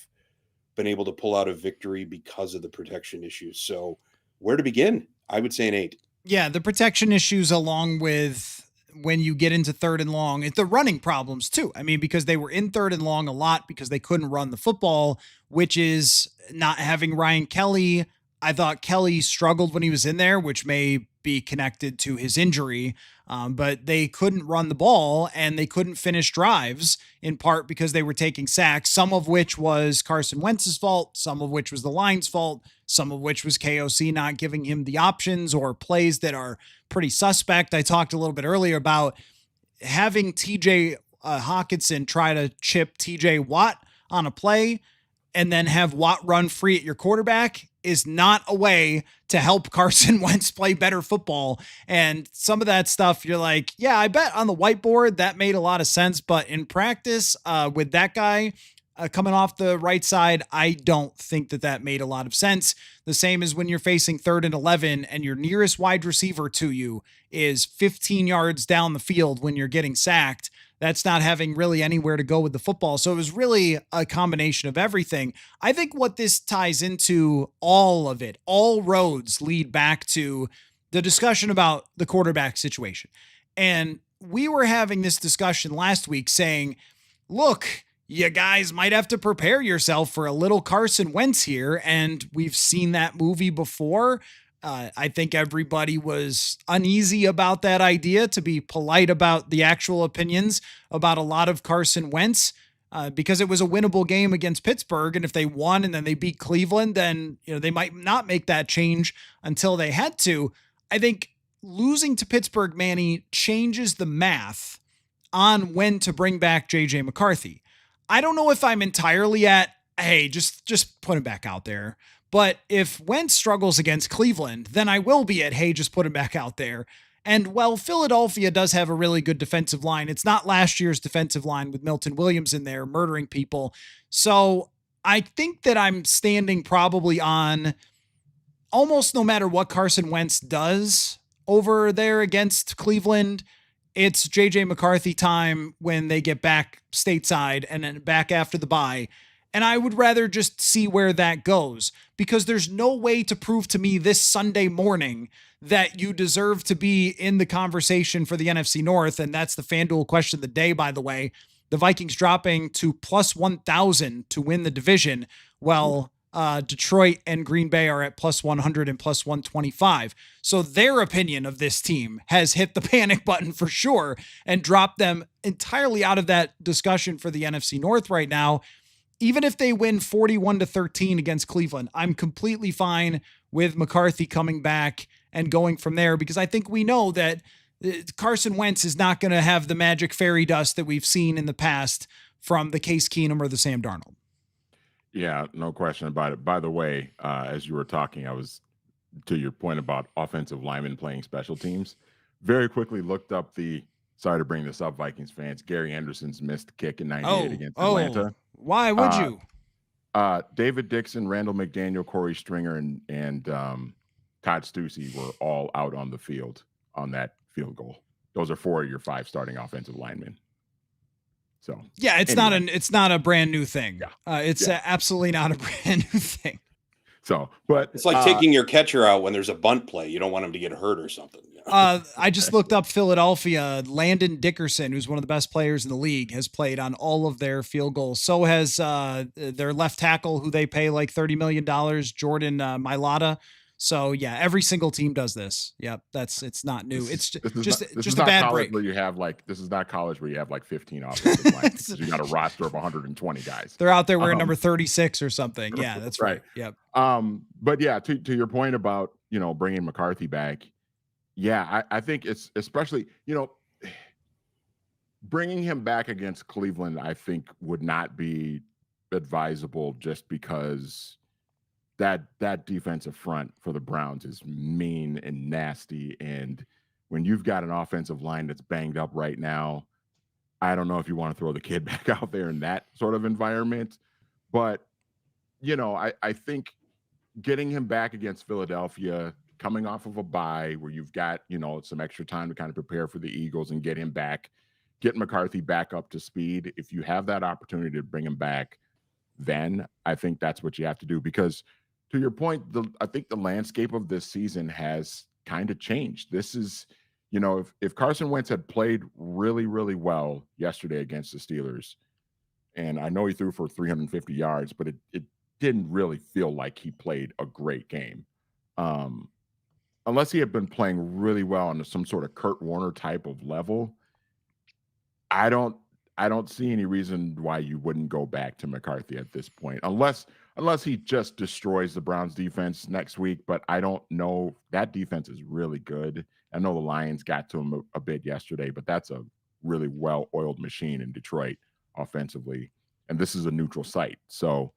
been able to pull out a victory because of the protection issues. So where to begin? I would say an 8. Yeah, the protection issues along with when you get into third and long, it's the running problems too. I mean, because they were in third and long a lot because they couldn't run the football, which is not having Ryan Kelly. I thought Kelly struggled when he was in there, which may be connected to his injury. But they couldn't run the ball and they couldn't finish drives in part because they were taking sacks, some of which was Carson Wentz's fault, some of which was the line's fault, some of which was KOC not giving him the options or plays that are pretty suspect. I talked a little bit earlier about having TJ Hawkinson try to chip TJ Watt on a play and then have Watt run free at your quarterback is not a way to help Carson Wentz play better football. And some of that stuff, you're like, yeah, I bet on the whiteboard that made a lot of sense. But in practice, with that guy coming off the right side, I don't think that made a lot of sense. The same as when you're facing 3rd and 11 and your nearest wide receiver to you is 15 yards down the field when you're getting sacked. That's not having really anywhere to go with the football. So it was really a combination of everything. I think what this ties into, all of it, all roads lead back to the discussion about the quarterback situation. And we were having this discussion last week saying, look, you guys might have to prepare yourself for a little Carson Wentz here. And we've seen that movie before. I think everybody was uneasy about that idea, to be polite about the actual opinions about a lot of Carson Wentz, because it was a winnable game against Pittsburgh. And if they won and then they beat Cleveland, then they might not make that change until they had to. I think losing to Pittsburgh, Manny, changes the math on when to bring back JJ McCarthy. I don't know if I'm entirely at, hey, just put him back out there. But if Wentz struggles against Cleveland, then I will be at, hey, just put him back out there. And while Philadelphia does have a really good defensive line, it's not last year's defensive line with Milton Williams in there murdering people. So I think that I'm standing probably on almost no matter what Carson Wentz does over there against Cleveland, it's JJ McCarthy time when they get back stateside and then back after the bye. And I would rather just see where that goes, because there's no way to prove to me this Sunday morning that you deserve to be in the conversation for the NFC North. And that's the FanDuel question of the day, by the way. The Vikings dropping to plus 1,000 to win the division. Well, Detroit and Green Bay are at plus 100 and plus 125. So their opinion of this team has hit the panic button for sure and dropped them entirely out of that discussion for the NFC North right now. Even if they win 41-13 against Cleveland, I'm completely fine with McCarthy coming back and going from there, because I think we know that Carson Wentz is not going to have the magic fairy dust that we've seen in the past from the Case Keenum or the Sam Darnold. Yeah, no question about it. By the way, as you were talking, I was, to your point about offensive linemen playing special teams, very quickly looked up sorry to bring this up, Vikings fans, Gary Anderson's missed kick in 98 against Atlanta. Why would you? David Dixon, Randall McDaniel, Corey Stringer, and Todd Stussy were all out on the field on that field goal. Those are 4 of your 5 starting offensive linemen. So yeah, anyway, it's not a brand new thing. yeah, It's yeah. absolutely not a brand new thing. So, but It's like taking your catcher out when there's a bunt play. You don't want him to get hurt or something. I just looked up Philadelphia. Landon Dickerson, who's one of the best players in the league, has played on all of their field goals. So has their left tackle, who they pay like $30 million, Jordan Mailata. So yeah, every single team does this. Yep, it's not new. It's this is just a not bad college break. where you have like this is not college where you have like 15 offensive linemen because you got a roster of 120 guys. They're out there wearing Um, number 36 or something. Yeah, that's right. Yep. But yeah, to your point about bringing McCarthy back, yeah, I think it's especially bringing him back against Cleveland, I think would not be advisable just because that defensive front for the Browns is mean and nasty. And when you've got an offensive line that's banged up right now, I don't know if you want to throw the kid back out there in that sort of environment. But, I think getting him back against Philadelphia, coming off of a bye where you've got, some extra time to kind of prepare for the Eagles and get him back, get McCarthy back up to speed. If you have that opportunity to bring him back, then I think that's what you have to do. Because to your point, I think the landscape of this season has kind of changed. This is, if Carson Wentz had played really, really well yesterday against the Steelers, and I know he threw for 350 yards, but it didn't really feel like he played a great game. Unless he had been playing really well on some sort of Kurt Warner type of level, I don't see any reason why you wouldn't go back to McCarthy at this point, unless he just destroys the Browns defense next week. But I don't know. That defense is really good. I know the Lions got to him a bit yesterday, but that's a really well-oiled machine in Detroit offensively. And this is a neutral site. So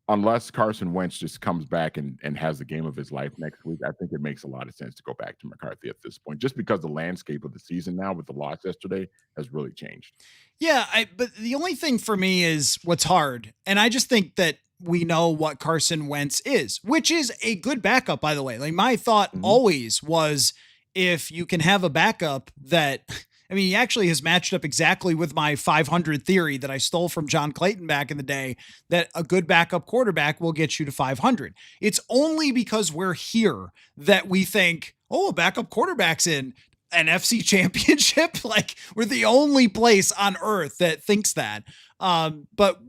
unless Carson Wentz just comes back and has the game of his life next week, I think it makes a lot of sense to go back to McCarthy at this point, just because the landscape of the season now with the loss yesterday has really changed. Yeah, but the only thing for me is what's hard. And I just think that we know what Carson Wentz is, which is a good backup, by the way. Like my thought always was if you can have a backup that, I mean, he actually has matched up exactly with my 500 theory that I stole from John Clayton back in the day, that a good backup quarterback will get you to 500. It's only because we're here that we think, oh, a backup quarterback's in NFC Championship. Like we're the only place on earth that thinks that. But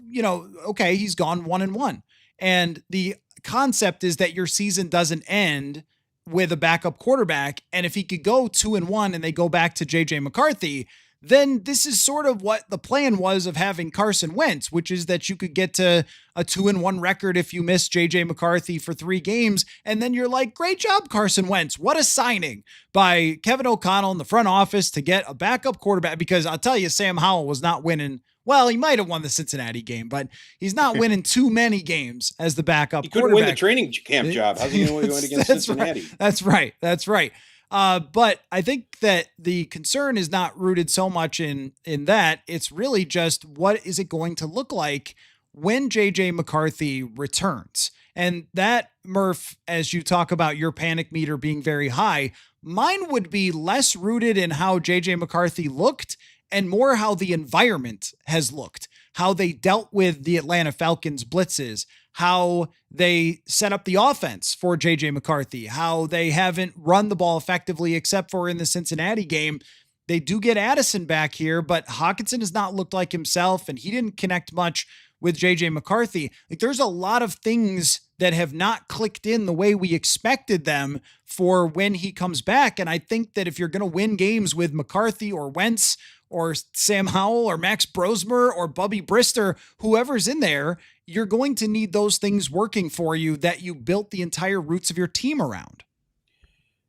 okay, he's gone 1-1. And the concept is that your season doesn't end with a backup quarterback. And if he could go 2-1 and they go back to JJ McCarthy, then this is sort of what the plan was of having Carson Wentz, which is that you could get to a 2-1 record if you miss JJ McCarthy for 3 games. And then you're like, great job, Carson Wentz. What a signing by Kevin O'Connell in the front office to get a backup quarterback. Because I'll tell you, Sam Howell was not winning. Well, he might have won the Cincinnati game, but he's not winning too many games as the backup He couldn't win the training camp job. How's he going to win against Cincinnati? Right. That's right. But I think that the concern is not rooted so much in that. It's really just what is it going to look like when JJ McCarthy returns? And that, Murph, as you talk about your panic meter being very high, mine would be less rooted in how JJ McCarthy looked and more how the environment has looked, how they dealt with the Atlanta Falcons blitzes, how they set up the offense for JJ McCarthy, how they haven't run the ball effectively except for in the Cincinnati game. They do get Addison back here, but Hockenson has not looked like himself, and he didn't connect much with JJ McCarthy. Like there's a lot of things that have not clicked in the way we expected them for when he comes back. And I think that if you're going to win games with McCarthy or Wentz or Sam Howell or Max Brosmer or Bubby Brister, whoever's in there, you're going to need those things working for you that you built the entire roots of your team around.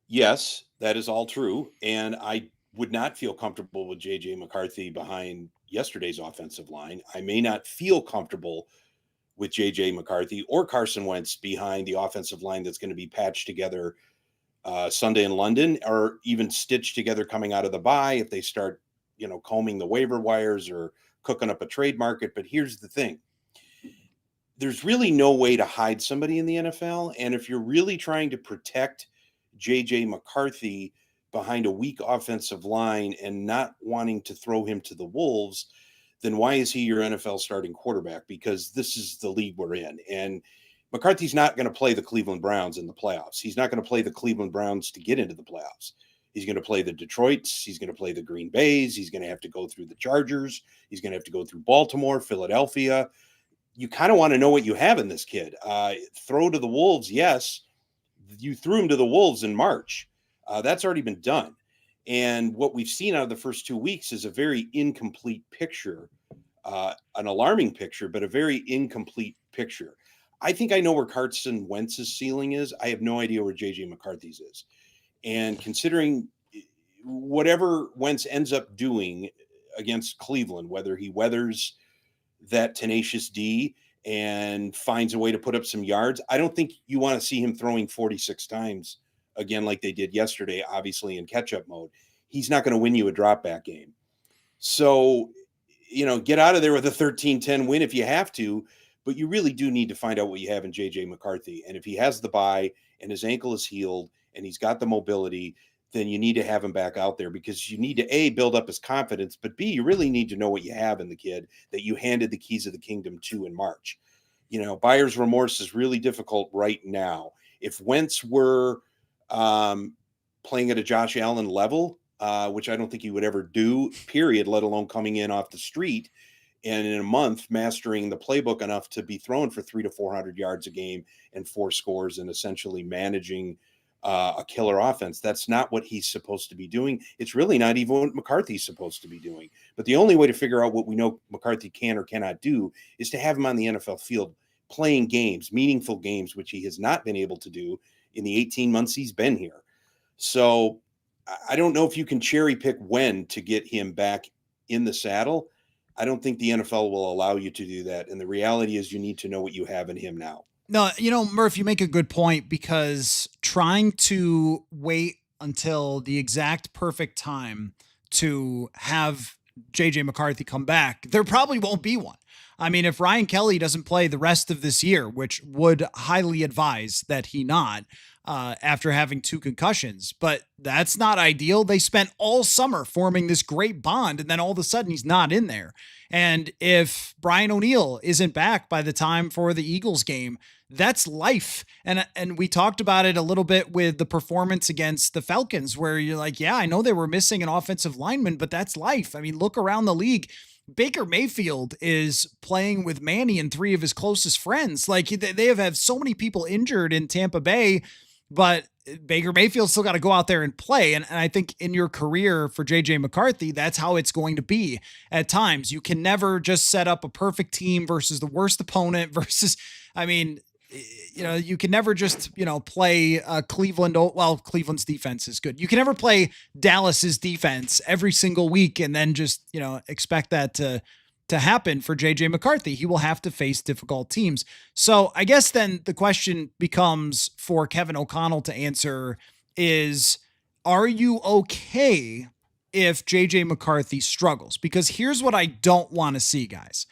Yes, that is all true. And I would not feel comfortable with JJ McCarthy behind yesterday's offensive line. I may not feel comfortable with JJ McCarthy or Carson Wentz behind the offensive line that's going to be patched together Sunday in London, or even stitched together coming out of the bye if they start, combing the waiver wires or cooking up a trade market. But here's the thing. There's really no way to hide somebody in the NFL. And if you're really trying to protect JJ McCarthy behind a weak offensive line and not wanting to throw him to the wolves, then why is he your NFL starting quarterback? Because this is the league we're in. And McCarthy's not going to play the Cleveland Browns in the playoffs. He's not going to play the Cleveland Browns to get into the playoffs. He's going to play the Detroits. He's going to play the Green Bays. He's going to have to go through the Chargers. He's going to have to go through Baltimore, Philadelphia. You kind of want to know what you have in this kid. Throw to the Wolves, yes. You threw him to the Wolves in March. That's already been done. And what we've seen out of the first 2 weeks is a very incomplete picture, an alarming picture, but a very incomplete picture. I think I know where Carson Wentz's ceiling is. I have no idea where J.J. McCarthy's is. And considering whatever Wentz ends up doing against Cleveland, whether he weathers that tenacious D and finds a way to put up some yards, I don't think you want to see him throwing 46 times again like they did yesterday, obviously in catch-up mode. He's not going to win you a drop-back game. So, get out of there with a 13-10 win if you have to, but you really do need to find out what you have in J.J. McCarthy. And if he has the bye and his ankle is healed and he's got the mobility, then you need to have him back out there, because you need to, A, build up his confidence, but B, you really need to know what you have in the kid that you handed the keys of the kingdom to in March. Buyer's remorse is really difficult right now. If Wentz were playing at a Josh Allen level, which I don't think he would ever do, period, let alone coming in off the street, and in a month mastering the playbook enough to be thrown for 300 to 400 yards a game and 4 scores and essentially managing a killer offense. That's not what he's supposed to be doing. It's really not even what McCarthy's supposed to be doing. But the only way to figure out what we know McCarthy can or cannot do is to have him on the NFL field playing games, meaningful games, which he has not been able to do in the 18 months he's been here. So I don't know if you can cherry pick when to get him back in the saddle. I don't think the NFL will allow you to do that. And the reality is you need to know what you have in him now. No, Murph, you make a good point, because trying to wait until the exact perfect time to have JJ McCarthy come back, there probably won't be one. I mean, if Ryan Kelly doesn't play the rest of this year, which would highly advise that he not, after having 2 concussions, but that's not ideal. They spent all summer forming this great bond, and then all of a sudden he's not in there. And if Brian O'Neill isn't back by the time for the Eagles game, that's life. And we talked about it a little bit with the performance against the Falcons, where you're like, yeah, I know they were missing an offensive lineman, but that's life. I mean, look around the league. Baker Mayfield is playing with Manny and 3 of his closest friends. Like, they have had so many people injured in Tampa Bay, but Baker Mayfield's still got to go out there and play. And I think in your career for JJ McCarthy, that's how it's going to be at times. You can never just set up a perfect team versus the worst opponent versus, you can never just, play Cleveland. Well, Cleveland's defense is good. You can never play Dallas's defense every single week and then just, expect that to happen for JJ McCarthy. He will have to face difficult teams. So I guess then the question becomes for Kevin O'Connell to answer is, are you okay if JJ McCarthy struggles? Because here's what I don't want to see, guys.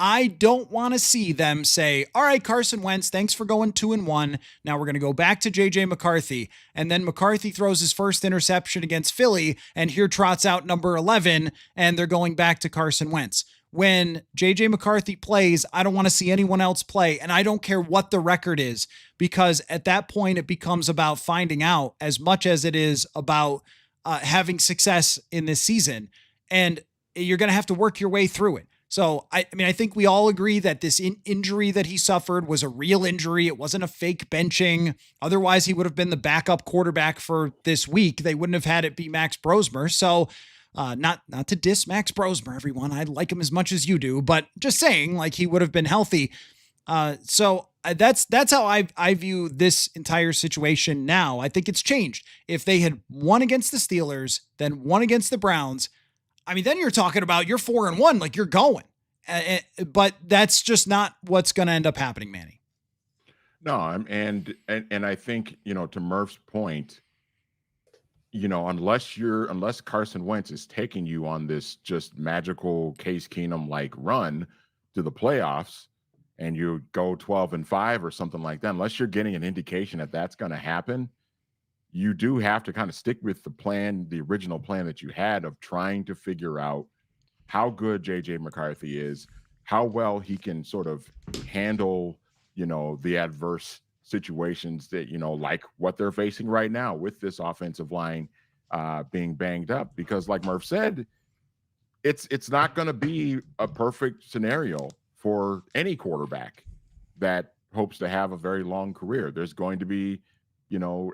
I don't want to see them say, all right, Carson Wentz, thanks for going 2-1. Now we're going to go back to JJ McCarthy. And then McCarthy throws his first interception against Philly, and here trots out number 11, and they're going back to Carson Wentz. When JJ McCarthy plays, I don't want to see anyone else play. And I don't care what the record is, because at that point it becomes about finding out as much as it is about having success in this season. And you're going to have to work your way through it. So, I think we all agree that this injury that he suffered was a real injury. It wasn't a fake benching. Otherwise, he would have been the backup quarterback for this week. They wouldn't have had it be Max Brosmer. So, not to diss Max Brosmer, everyone. I like him as much as you do, but just saying, like, he would have been healthy. So that's how I view this entire situation now. I think it's changed. If they had won against the Steelers, then won against the Browns, then you're talking about you're 4-1, like you're going. But that's just not what's going to end up happening, Manny. No, and I think, to Murph's point, unless Carson Wentz is taking you on this just magical Case Keenum like run to the playoffs and you go 12-5 or something like that, unless you're getting an indication that that's going to happen, you do have to kind of stick with the original plan that you had of trying to figure out how good JJ McCarthy is, how well he can sort of handle, the adverse situations that, like what they're facing right now with this offensive line being banged up. Because like Murph said, it's not going to be a perfect scenario for any quarterback that hopes to have a very long career. There's going to be,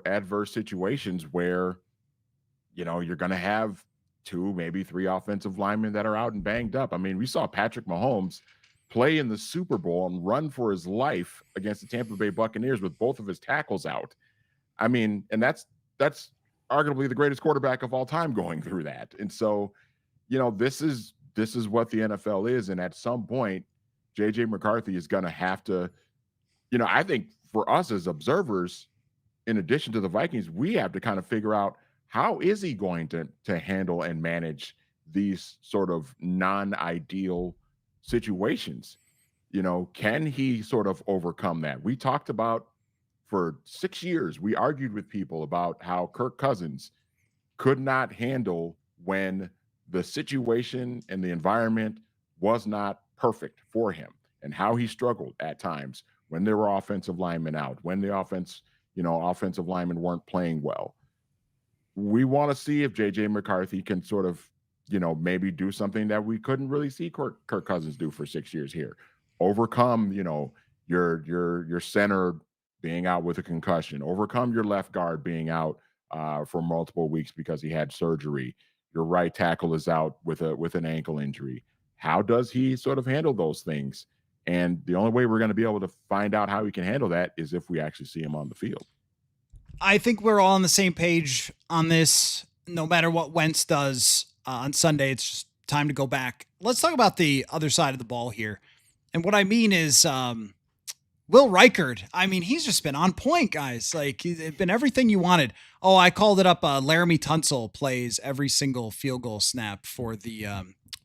adverse situations where, you're going to have two, maybe three offensive linemen that are out and banged up. I mean, we saw Patrick Mahomes play in the Super Bowl and run for his life against the Tampa Bay Buccaneers with both of his tackles out. I mean, and that's arguably the greatest quarterback of all time going through that. And so, this is what the NFL is. And at some point, JJ McCarthy is going to have to, I think for us as observers, in addition to the Vikings, we have to kind of figure out how is he going to handle and manage these sort of non-ideal situations. Can he sort of overcome that? We talked about for 6 years, we argued with people about how Kirk Cousins could not handle when the situation and the environment was not perfect for him, and how he struggled at times when there were offensive linemen out, when the offensive linemen weren't playing well. We want to see if JJ McCarthy can sort of, maybe do something that we couldn't really see Kirk Cousins do for 6 years here. Overcome, your center being out with a concussion, overcome your left guard being out for multiple weeks because he had surgery. Your right tackle is out with an ankle injury. How does he sort of handle those things? And the only way we're going to be able to find out how he can handle that is if we actually see him on the field. I think we're all on the same page on this. No matter what Wentz does on Sunday, it's just time to go back. Let's talk about the other side of the ball here. And what I mean is Will Reichard. I mean, he's just been on point, guys. Like, he's been everything you wanted. Oh, I called it up. Laramie Tunsil plays every single field goal snap for the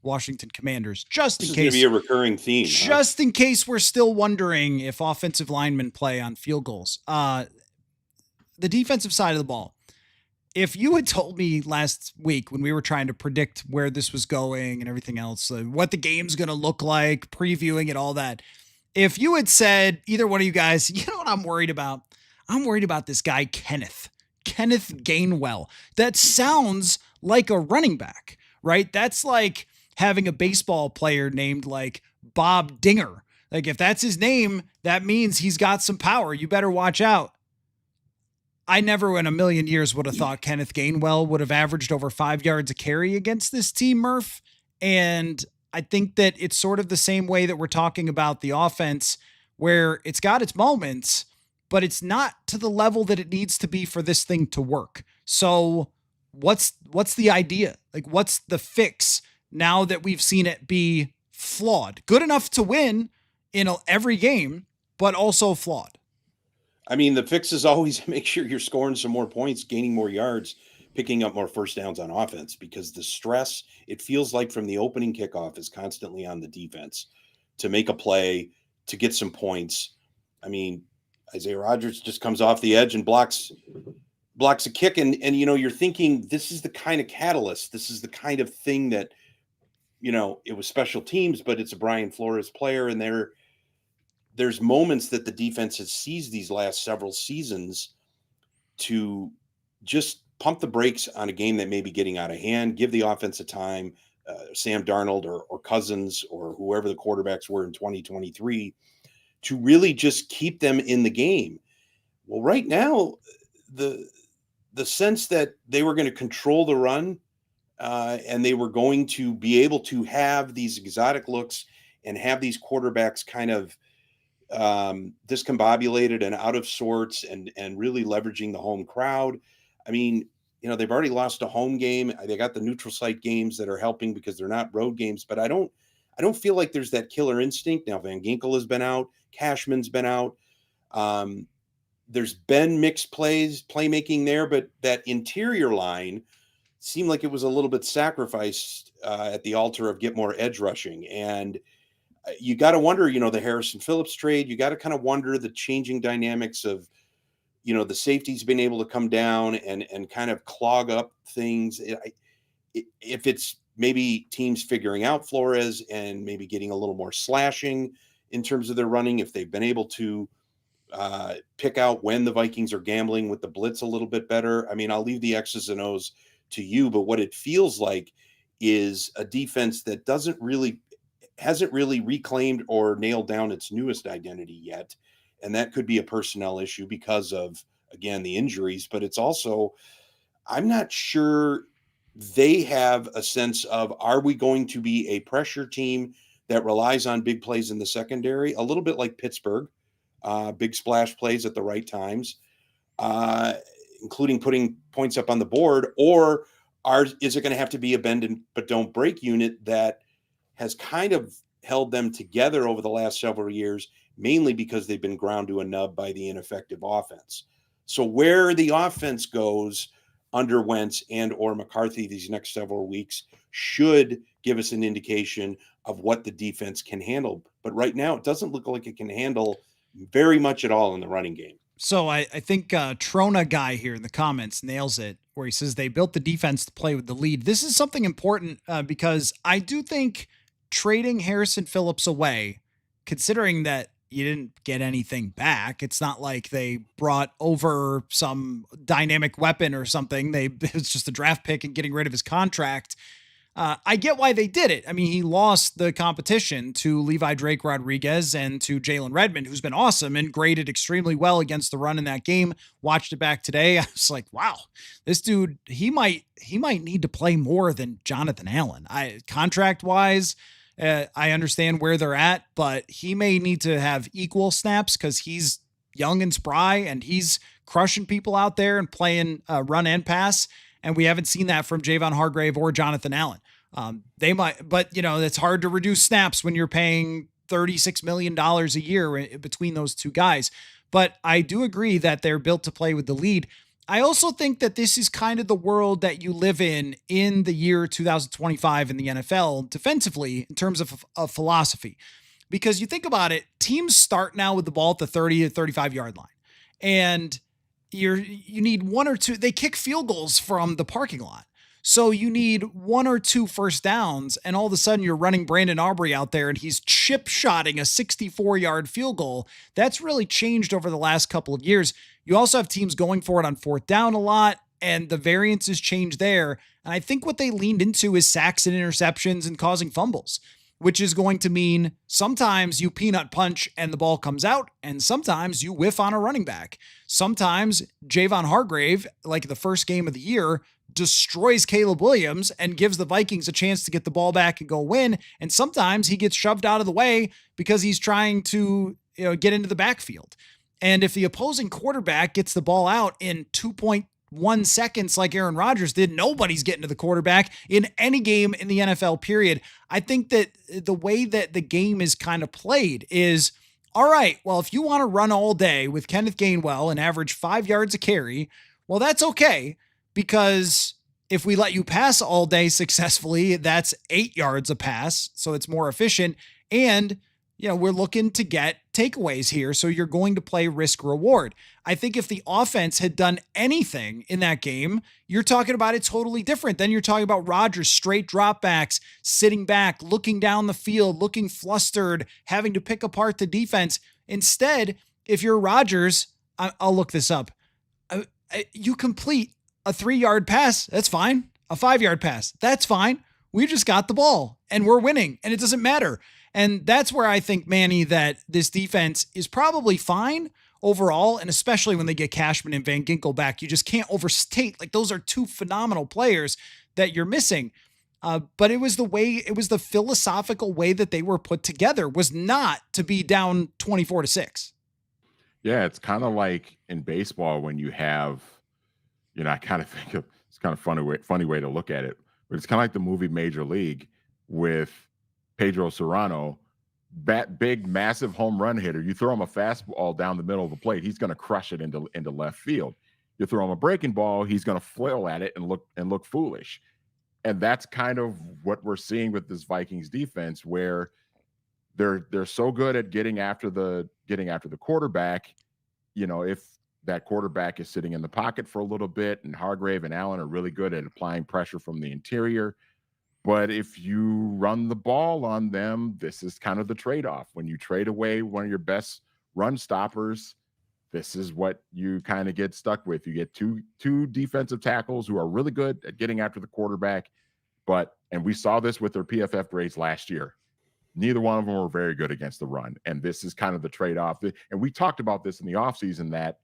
Washington Commanders, just in case. This is going to be a recurring theme. Just in case we're still wondering if offensive linemen play on field goals. The defensive side of the ball. If you had told me last week when we were trying to predict where this was going and everything else, what the game's going to look like, previewing it, all that, if you had said, either one of you guys, you know what I'm worried about? I'm worried about this guy, Kenneth Gainwell. That sounds like a running back, right? That's like having a baseball player named like Bob Dinger. Like, if that's his name, that means he's got some power. You better watch out. I never in a million years would have thought Kenneth Gainwell would have averaged over 5 yards a carry against this team, Murph. And I think that it's sort of the same way that we're talking about the offense, where it's got its moments, but it's not to the level that it needs to be for this thing to work. So what's the idea? Like, what's the fix now that we've seen it be flawed? Good enough to win in every game, but also flawed. I mean, the fix is always make sure you're scoring some more points, gaining more yards, picking up more first downs on offense, because the stress, it feels like from the opening kickoff, is constantly on the defense to make a play, to get some points. I mean, Isaiah Rodgers just comes off the edge and blocks a kick. And you're thinking, this is the kind of catalyst. This is the kind of thing that, it was special teams, but it's a Brian Flores player. And there's moments that the defense has seized these last several seasons to just pump the brakes on a game that may be getting out of hand, give the offense a time, Sam Darnold or Cousins or whoever the quarterbacks were in 2023, to really just keep them in the game. Well, right now, the sense that they were going to control the run and they were going to be able to have these exotic looks and have these quarterbacks kind of discombobulated and out of sorts and really leveraging the home crowd. I mean, they've already lost a home game. They got the neutral site games that are helping because they're not road games, but I don't feel like there's that killer instinct. Now, Van Ginkel has been out. Cashman's been out. There's been mixed playmaking there, but that interior line seemed like it was a little bit sacrificed at the altar of get more edge rushing. And you got to wonder, the Harrison Phillips trade, you got to kind of wonder the changing dynamics of, the safeties being able to come down and kind of clog up things. If it's maybe teams figuring out Flores and maybe getting a little more slashing in terms of their running, if they've been able to pick out when the Vikings are gambling with the blitz a little bit better. I mean, I'll leave the X's and O's to you, but what it feels like is a defense that hasn't really reclaimed or nailed down its newest identity yet. And that could be a personnel issue because of, again, the injuries, but it's also, I'm not sure they have a sense of, are we going to be a pressure team that relies on big plays in the secondary? A little bit like Pittsburgh, big splash plays at the right times, including putting points up on the board, or is it going to have to be a bend but don't break unit that has kind of held them together over the last several years, mainly because they've been ground to a nub by the ineffective offense. So where the offense goes under Wentz and or McCarthy these next several weeks should give us an indication of what the defense can handle. But right now, it doesn't look like it can handle very much at all in the running game. So I think Trona guy here in the comments nails it, where he says they built the defense to play with the lead. This is something important because I do think trading Harrison Phillips away, considering that you didn't get anything back, it's not like they brought over some dynamic weapon or something. It was just a draft pick and getting rid of his contract. I get why they did it. I mean, he lost the competition to Levi Drake Rodriguez and to Jalen Redmond, who's been awesome and graded extremely well against the run in that game. Watched it back today. I was like, wow, this dude, he might need to play more than Jonathan Allen. Contract wise, I understand where they're at, but he may need to have equal snaps because he's young and spry and he's crushing people out there and playing run and pass. And we haven't seen that from Javon Hargrave or Jonathan Allen. They might, but it's hard to reduce snaps when you're paying $36 million a year between those two guys. But I do agree that they're built to play with the lead. I also think that this is kind of the world that you live in the year 2025 in the NFL defensively in terms of philosophy. Because you think about it, teams start now with the ball at the 30 to 35 yard line. And you need one or two, they kick field goals from the parking lot. So you need one or two first downs, and all of a sudden you're running Brandon Aubrey out there and he's chip shotting a 64-yard field goal. That's really changed over the last couple of years. You also have teams going for it on fourth down a lot, and the variances change there. And I think what they leaned into is sacks and interceptions and causing fumbles, which is going to mean sometimes you peanut punch and the ball comes out, and sometimes you whiff on a running back. Sometimes Javon Hargrave, like the first game of the year, destroys Caleb Williams and gives the Vikings a chance to get the ball back and go win. And sometimes he gets shoved out of the way because he's trying to get into the backfield. And if the opposing quarterback gets the ball out in 2.1 seconds like Aaron Rodgers did, nobody's getting to the quarterback in any game in the NFL, period. I think that the way that the game is kind of played is, all right, well, if you want to run all day with Kenneth Gainwell and average 5 yards a carry, well, that's okay. Because if we let you pass all day successfully, that's 8 yards a pass. So it's more efficient. And, we're looking to get takeaways here. So you're going to play risk reward. I think if the offense had done anything in that game, you're talking about it totally different. Then you're talking about Rodgers straight dropbacks, sitting back, looking down the field, looking flustered, having to pick apart the defense. Instead, if you're Rodgers, I'll look this up. You complete a 3-yard pass, that's fine. A 5-yard pass, that's fine. We just got the ball and we're winning and it doesn't matter. And that's where I think, Manny, that this defense is probably fine overall. And especially when they get Cashman and Van Ginkel back, you just can't overstate, like, those are two phenomenal players that you're missing. But it was the philosophical way that they were put together was not to be down 24-6. Yeah. It's kind of like in baseball when you have, I kind of think it's kind of funny way to look at it, but it's kind of like the movie Major League with Pedro Serrano, big, massive home run hitter. You throw him a fastball down the middle of the plate, he's going to crush it into left field. You throw him a breaking ball, he's going to flail at it and look foolish. And that's kind of what we're seeing with this Vikings defense, where they're so good at getting after the quarterback. If that quarterback is sitting in the pocket for a little bit, and Hargrave and Allen are really good at applying pressure from the interior, But if you run the ball on them, this is kind of the trade-off. When you trade away one of your best run stoppers, this is what you kind of get stuck with. You get two defensive tackles who are really good at getting after the quarterback, and we saw this with their PFF grades last year. Neither one of them were very good against the run. And this is kind of the trade-off. And we talked about this in the offseason that,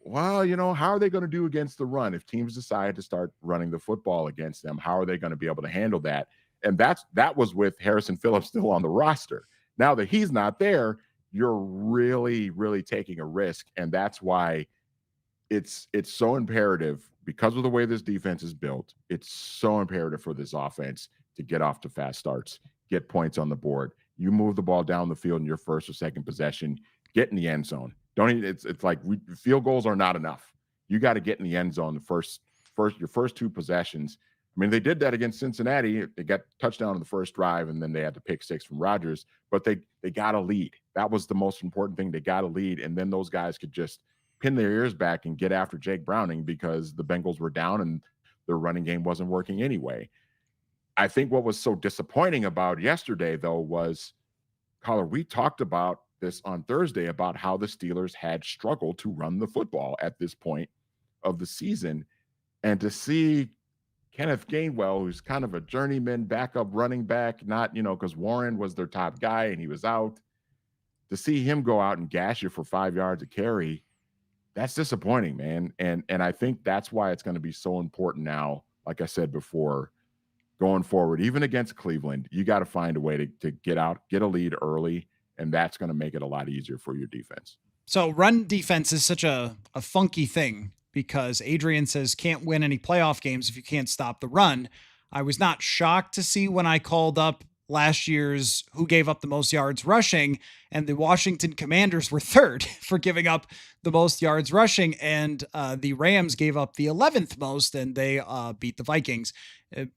well, how are they going to do against the run? If teams decide to start running the football against them, how are they going to be able to handle that? And that was with Harrison Phillips still on the roster. Now that he's not there, you're really, really taking a risk. And that's why it's so imperative, because of the way this defense is built, it's so imperative for this offense to get off to fast starts, get points on the board. You move the ball down the field in your first or second possession, get in the end zone. It's like field goals are not enough. You got to get in the end zone your first two possessions. I mean, they did that against Cincinnati. They got touchdown in the first drive, and then they had to pick six from Rodgers. But they got to lead. That was the most important thing. They got to lead, and then those guys could just pin their ears back and get after Jake Browning because the Bengals were down and their running game wasn't working anyway. I think what was so disappointing about yesterday, though, was, Coller, we talked about this on Thursday about how the Steelers had struggled to run the football at this point of the season. And to see Kenneth Gainwell, who's kind of a journeyman backup running back, not, because Warren was their top guy and he was out, to see him go out and gash you for 5 yards a carry, that's disappointing, man. And I think that's why it's going to be so important now, like I said before, going forward, even against Cleveland, you got to find a way to get a lead early, and that's going to make it a lot easier for your defense. So run defense is such a funky thing because Adrian says can't win any playoff games if you can't stop the run. I was not shocked to see when I called up last year's who gave up the most yards rushing, and the Washington Commanders were third for giving up the most yards rushing, and the Rams gave up the 11th most, and they beat the Vikings.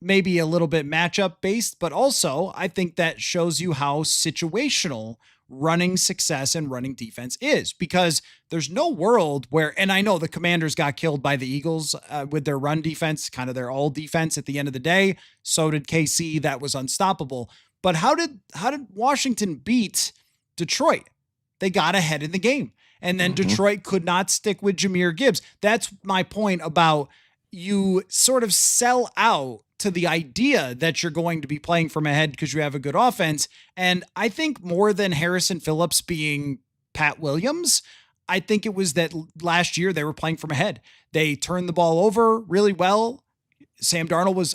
Maybe a little bit matchup based, but also I think that shows you how situational running success and running defense is, because there's no world where, and I know the Commanders got killed by the Eagles with their run defense, kind of their all defense at the end of the day. So did KC. That was unstoppable. But how did Washington beat Detroit? They got ahead in the game. And then Detroit could not stick with Jahmyr Gibbs. That's my point about you sort of sell out to the idea that you're going to be playing from ahead because you have a good offense. And I think more than Harrison Phillips being Pat Williams, I think it was that last year they were playing from ahead. They turned the ball over really well. Sam Darnold was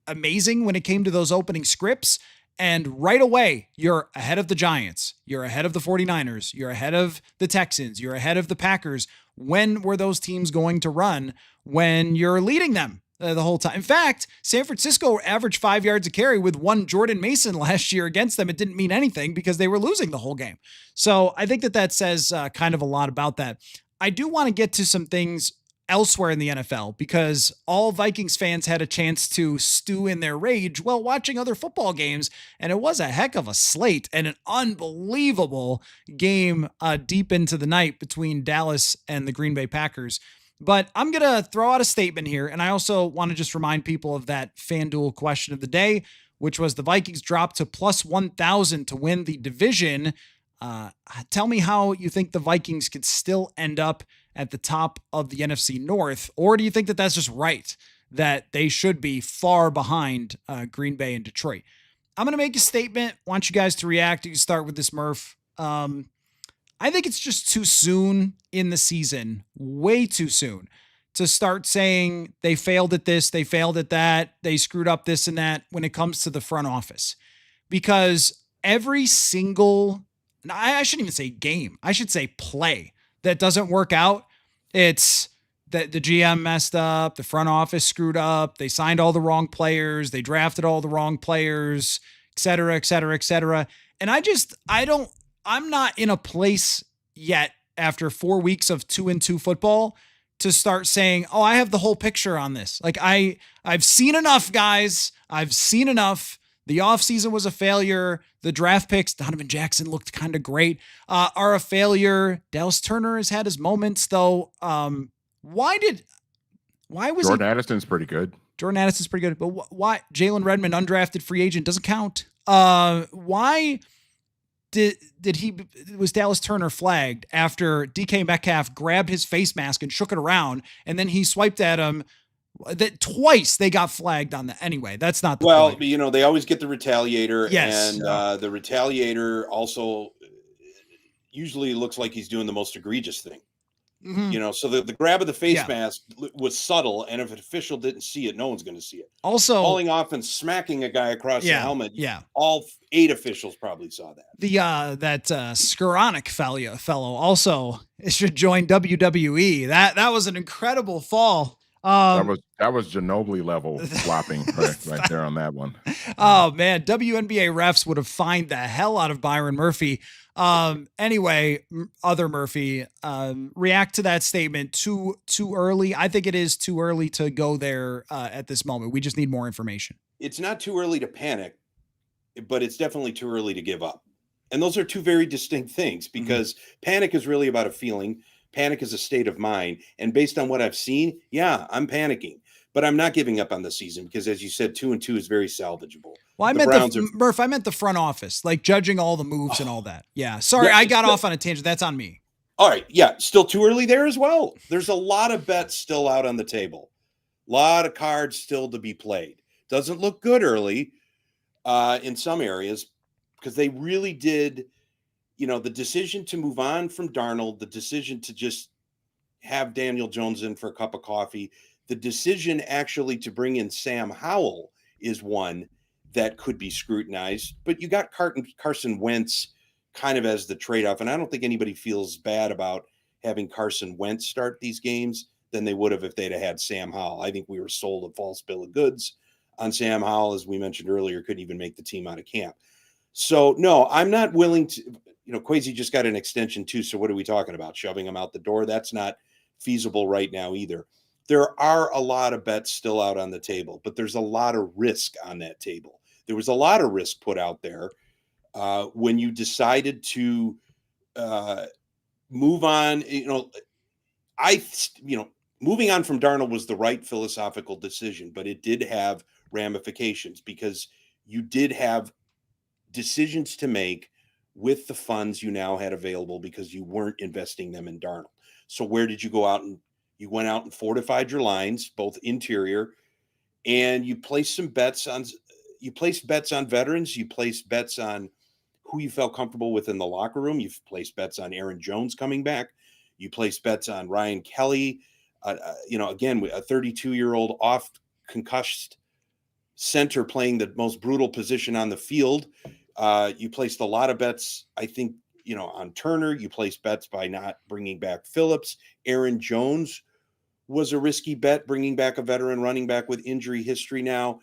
amazing when it came to those opening scripts. And right away, you're ahead of the Giants. You're ahead of the 49ers. You're ahead of the Texans. You're ahead of the Packers. When were those teams going to run when you're leading them the whole time? In fact, San Francisco averaged 5 yards a carry with one Jordan Mason last year against them. It didn't mean anything because they were losing the whole game. So I think that says kind of a lot about that. I do want to get to some things elsewhere in the NFL because all Vikings fans had a chance to stew in their rage while watching other football games. And it was a heck of a slate and an unbelievable game deep into the night between Dallas and the Green Bay Packers. But I'm going to throw out a statement here. And I also want to just remind people of that FanDuel question of the day, which was the Vikings dropped to plus 1,000 to win the division. Tell me how you think the Vikings could still end up at the top of the NFC North, or do you think that that's just right, that they should be far behind Green Bay and Detroit? I'm going to make a statement. I want you guys to react. You can start with this, Murph. I think it's just too soon in the season, way too soon, to start saying they failed at this, they failed at that, they screwed up this and that when it comes to the front office. Because every single, I shouldn't even say game, I should say play that doesn't work out, it's that the GM messed up, the front office screwed up, they signed all the wrong players, they drafted all the wrong players, et cetera, et cetera, et cetera. And I'm not in a place yet after 4 weeks of 2-2 football to start saying, oh, I have the whole picture on this. Like I've seen enough, guys. I've seen enough. The offseason was a failure. The draft picks, Donovan Jackson looked kind of great, are a failure. Dallas Turner has had his moments, though. Why was Jordan Addison's pretty good. Jordan Addison's pretty good, but why Jalen Redmond, undrafted free agent, doesn't count. Why was Dallas Turner flagged after DK Metcalf grabbed his face mask and shook it around, and then he swiped at him? That twice they got flagged on that. Anyway, that's not the point. Well, they always get the retaliator, Yes. and the retaliator also usually looks like he's doing the most egregious thing. Mm-hmm. So the grab of the face mask was subtle, and if an official didn't see it, no one's going to see it. Also, falling off and smacking a guy across the helmet. Yeah, all 8 officials probably saw that. That Skoranek fellow also should join WWE. That was an incredible fall. That was Ginobili level flopping right there on that one. Oh man, WNBA refs would have fined the hell out of Byron Murphy. Anyway, other Murphy, react to that statement. Too early. I think it is too early to go there at this moment. We just need more information. It's not too early to panic, but it's definitely too early to give up. And those are two very distinct things, because panic is really about a feeling. Panic is a state of mind. And based on what I've seen, yeah, I'm panicking. But I'm not giving up on the season because, as you said, 2-2 is very salvageable. Well, I meant Murph, I meant the front office, like judging all the moves and all that. Yeah. Sorry, I got off on a tangent. That's on me. All right. Yeah. Still too early there as well. There's a lot of bets still out on the table. A lot of cards still to be played. Doesn't look good early in some areas, because they really did, the decision to move on from Darnold, the decision to just have Daniel Jones in for a cup of coffee, the decision actually to bring in Sam Howell is one that could be scrutinized. But you got Carson Wentz kind of as the trade-off, and I don't think anybody feels bad about having Carson Wentz start these games than they would have if they'd have had Sam Howell. I think we were sold a false bill of goods on Sam Howell, as we mentioned earlier, couldn't even make the team out of camp. So, no, I'm not willing to – Kwesi just got an extension too, so what are we talking about? Shoving him out the door? That's not feasible right now either. There are a lot of bets still out on the table, but there's a lot of risk on that table. There was a lot of risk put out there when you decided to move on. Moving on from Darnold was the right philosophical decision, but it did have ramifications, because you did have decisions to make with the funds you now had available, because you weren't investing them in Darnold. So where did you go out? And you went out and fortified your lines, both interior, and you placed some bets on. You placed bets on veterans. You placed bets on who you felt comfortable with in the locker room. You've placed bets on Aaron Jones coming back. You placed bets on Ryan Kelly. Again, a 32-year-old off concussed center playing the most brutal position on the field. You placed a lot of bets, I think, on Turner. You placed bets by not bringing back Phillips. Aaron Jones was a risky bet, bringing back a veteran running back with injury history now.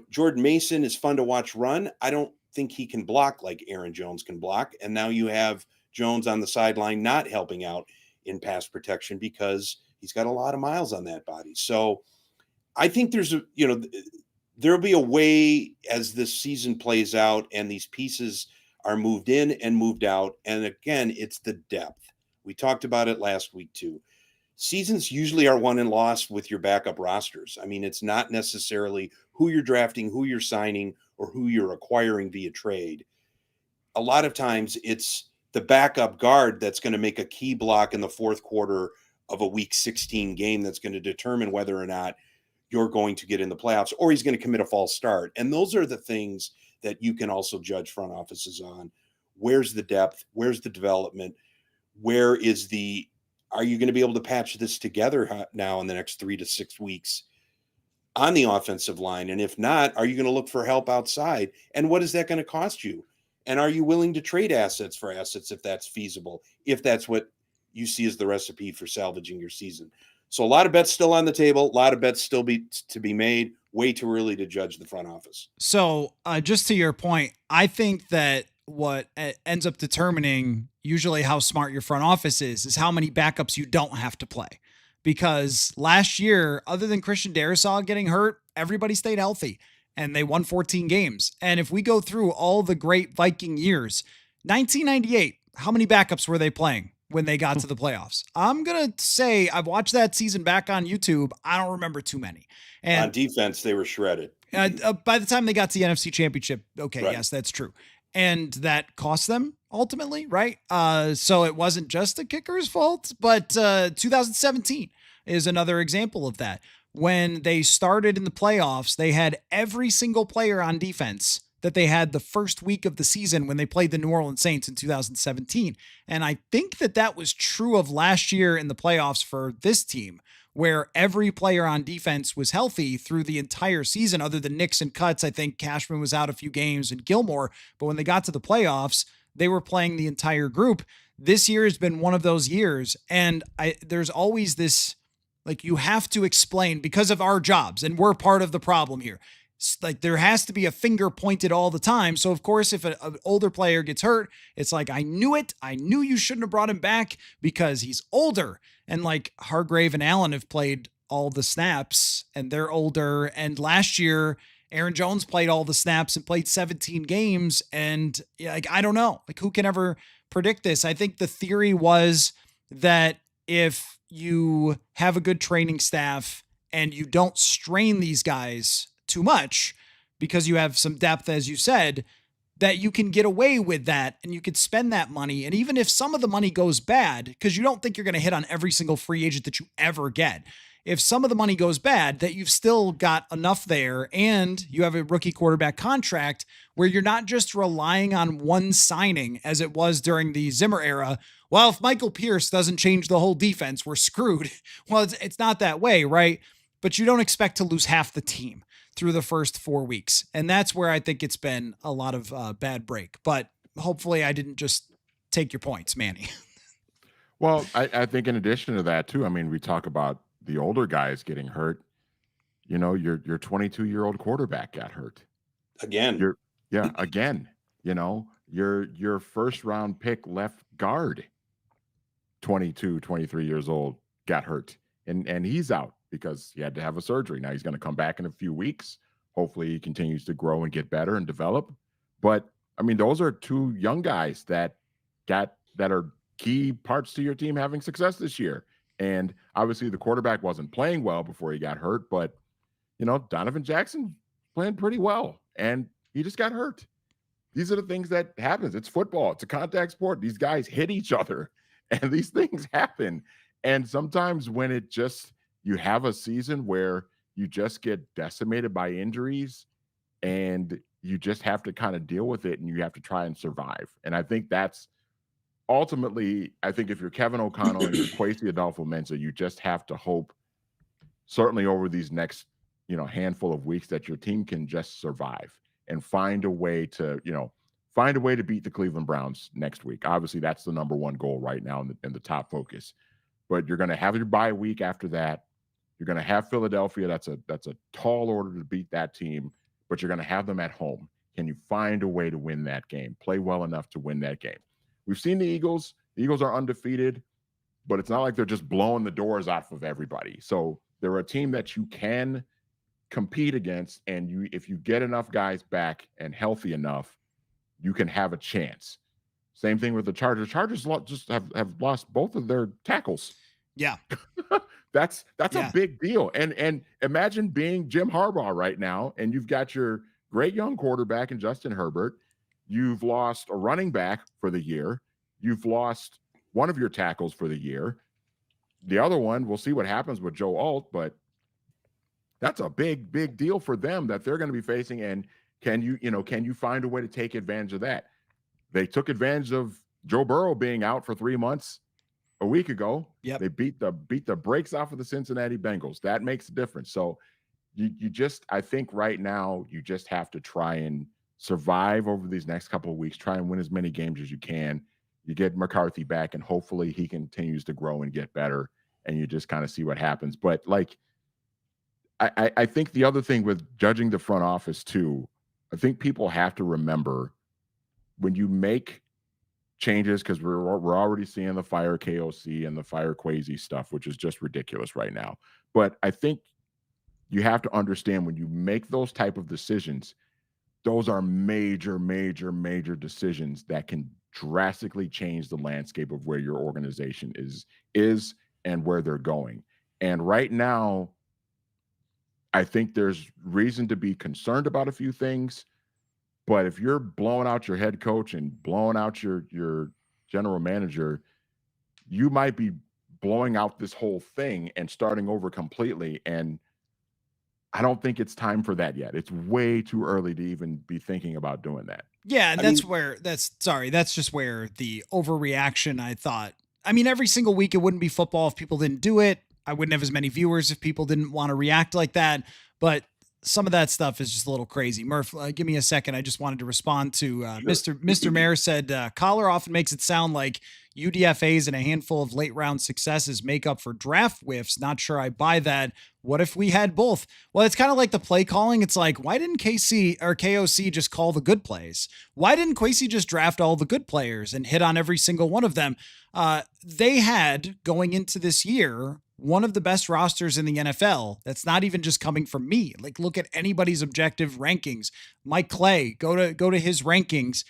Jordan Mason is fun to watch run. I don't think he can block like Aaron Jones can block. And now you have Jones on the sideline not helping out in pass protection because he's got a lot of miles on that body. So I think there'll be a way as this season plays out and these pieces are moved in and moved out. And again, it's the depth. We talked about it last week too. Seasons usually are won and lost with your backup rosters. I mean, it's not necessarily who you're drafting, who you're signing, or who you're acquiring via trade. A lot of times it's the backup guard that's going to make a key block in the fourth quarter of a week 16 game that's going to determine whether or not you're going to get in the playoffs, or he's going to commit a false start. And those are the things that you can also judge front offices on. Where's the depth? Where's the development? Are you going to be able to patch this together now in the next 3 to 6 weeks on the offensive line? And if not, are you going to look for help outside? And what is that going to cost you? And are you willing to trade assets for assets if that's feasible, if that's what you see as the recipe for salvaging your season? So a lot of bets still on the table, a lot of bets still to be made. Way too early to judge the front office. So just to your point, I think that what ends up determining usually how smart your front office is how many backups you don't have to play. Because last year, other than Christian Darrisaw getting hurt, everybody stayed healthy and they won 14 games. And if we go through all the great Viking years, 1998, how many backups were they playing? when they got to the playoffs. I'm going to say I've watched that season back on YouTube. I don't remember too many. And on defense, they were shredded. by the time they got to the NFC Championship, okay, Right. yes, that's true. And that cost them ultimately, right? So it wasn't just the kicker's fault, but 2017 is another example of that. When they started in the playoffs, they had every single player on defense that they had the first week of the season when they played the New Orleans Saints in 2017. And I think that that was true of last year in the playoffs for this team, where every player on defense was healthy through the entire season, other than Nicks and Cuts. I think Cashman was out a few games and Gilmore. But when they got to the playoffs, they were playing the entire group. This year has been one of those years. And there's always this, like, you have to explain because of our jobs, and we're part of the problem here. Like, there has to be a finger pointed all the time. So of course, if an older player gets hurt, it's like, I knew it. I knew you shouldn't have brought him back because he's older. And like Hargrave and Allen have played all the snaps and they're older. And last year, Aaron Jones played all the snaps and played 17 games. And like, I don't know, like, who can ever predict this? I think the theory was that if you have a good training staff and you don't strain these guys too much because you have some depth, as you said, that you can get away with that and you could spend that money. And even if some of the money goes bad, because you don't think you're going to hit on every single free agent that you ever get, if some of the money goes bad, that you've still got enough there and you have a rookie quarterback contract where you're not just relying on one signing as it was during the Zimmer era. Well, if Michael Pierce doesn't change the whole defense, we're screwed. Well, it's not that way, right? But you don't expect to lose half the team through the first 4 weeks. And that's where I think it's been a lot of bad break. But hopefully I didn't just take your points, Manny. Well, I think in addition to that too, I mean, we talk about the older guys getting hurt. You know, your 22-year-old quarterback got hurt. Again. Again. You know, your first round pick left guard, 22, 23 years old, got hurt. And he's out because he had to have a surgery. Now he's going to come back in a few weeks. Hopefully he continues to grow and get better and develop. But I mean, those are two young guys that are key parts to your team having success this year. And obviously the quarterback wasn't playing well before he got hurt, but you know, Donovan Jackson playing pretty well and he just got hurt. These are the things that happens. It's football. It's a contact sport. These guys hit each other and these things happen. And sometimes when you have a season where you just get decimated by injuries and you just have to kind of deal with it and you have to try and survive. And I think that's ultimately, I think if you're Kevin O'Connell and you're Kwesi Adolfo-Mensah, you just have to hope, certainly over these next, handful of weeks, that your team can just survive and find a way to beat the Cleveland Browns next week. Obviously, that's the number one goal right now in the top focus. But you're going to have your bye week after that. You're going to have Philadelphia. That's a tall order to beat that team, but you're going to have them at home. Can you find a way to win that game? Play well enough to win that game. We've seen the Eagles. The Eagles are undefeated, but it's not like they're just blowing the doors off of everybody. So they're a team that you can compete against, and if you get enough guys back and healthy enough, you can have a chance. Same thing with the Chargers. Chargers just have lost both of their tackles. Yeah. That's a big deal. And imagine being Jim Harbaugh right now, and you've got your great young quarterback in Justin Herbert. You've lost a running back for the year. You've lost one of your tackles for the year. The other one, we'll see what happens with Joe Alt, but that's a big, big deal for them that they're going to be facing. And can you find a way to take advantage of that? They took advantage of Joe Burrow being out for 3 months a week ago. Yep. They beat the brakes off of the Cincinnati Bengals. That makes a difference. So I think right now you just have to try and survive over these next couple of weeks, try and win as many games as you can. You get McCarthy back and hopefully he continues to grow and get better, and you just kind of see what happens. But I think the other thing with judging the front office too, I think people have to remember when you make changes, because we're already seeing the fire KOC and the fire Kwesi stuff, which is just ridiculous right now. But I think you have to understand when you make those type of decisions, those are major, major, major decisions that can drastically change the landscape of where your organization is and where they're going. And right now, I think there's reason to be concerned about a few things. But if you're blowing out your head coach and blowing out your general manager, you might be blowing out this whole thing and starting over completely. And I don't think it's time for that yet. It's way too early to even be thinking about doing that. Yeah, and I that's mean, where that's just where the overreaction, I thought. I mean, every single week it wouldn't be football if people didn't do it. I wouldn't have as many viewers if people didn't want to react like that. But some of that stuff is just a little crazy. Murph, give me a second. I just wanted to respond to sure. Mr. Mayor said Coller often makes it sound like UDFAs and a handful of late round successes make up for draft whiffs. Not sure I buy that. What if we had both? Well, it's kind of like the play calling. It's like, why didn't KC or KOC just call the good plays? Why didn't Kwesi just draft all the good players and hit on every single one of them? They had, going into this year, one of the best rosters in the NFL. That's not even just coming from me. Like, look at anybody's objective rankings. Mike Clay, go to his rankings.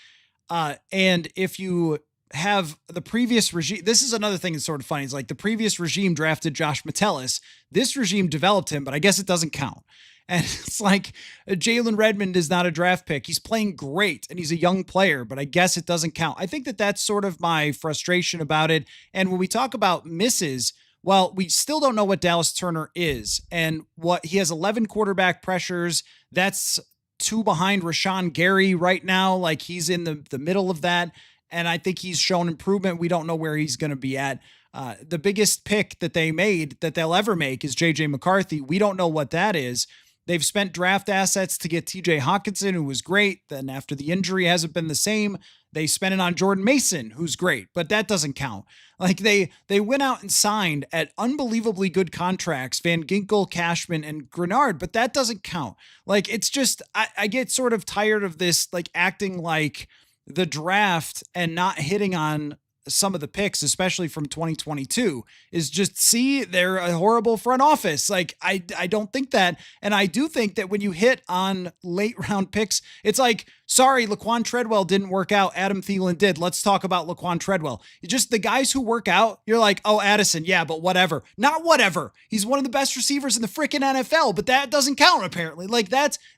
And if you have the previous regime, this is another thing that's sort of funny. It's like the previous regime drafted Josh Metellus. This regime developed him, but I guess it doesn't count. And it's like Jalen Redmond is not a draft pick. He's playing great and he's a young player, but I guess it doesn't count. I think that that's sort of my frustration about it. And when we talk about misses, well, we still don't know what Dallas Turner is. And what he has 11 quarterback pressures. That's 2 behind Rashawn Gary right now. Like, he's in the middle of that. And I think he's shown improvement. We don't know where he's going to be at. The biggest pick that they made that they'll ever make is JJ McCarthy. We don't know what that is. They've spent draft assets to get TJ Hawkinson, who was great. Then after the injury hasn't been the same. They spent it on Jordan Mason, who's great, but that doesn't count. Like, they went out and signed at unbelievably good contracts, Van Ginkel, Cashman, and Grenard, but that doesn't count. Like, it's just, I get sort of tired of this, like, acting like the draft and not hitting on some of the picks, especially from 2022, is just, see, they're a horrible front office. Like, I don't think that. And I do think that when you hit on late round picks, it's like, sorry, Laquan Treadwell didn't work out. Adam Thielen did. Let's talk about Laquan Treadwell. Just the guys who work out, you're like, oh, Addison, yeah, but whatever. Not whatever. He's one of the best receivers in the freaking NFL, but that doesn't count apparently. Like,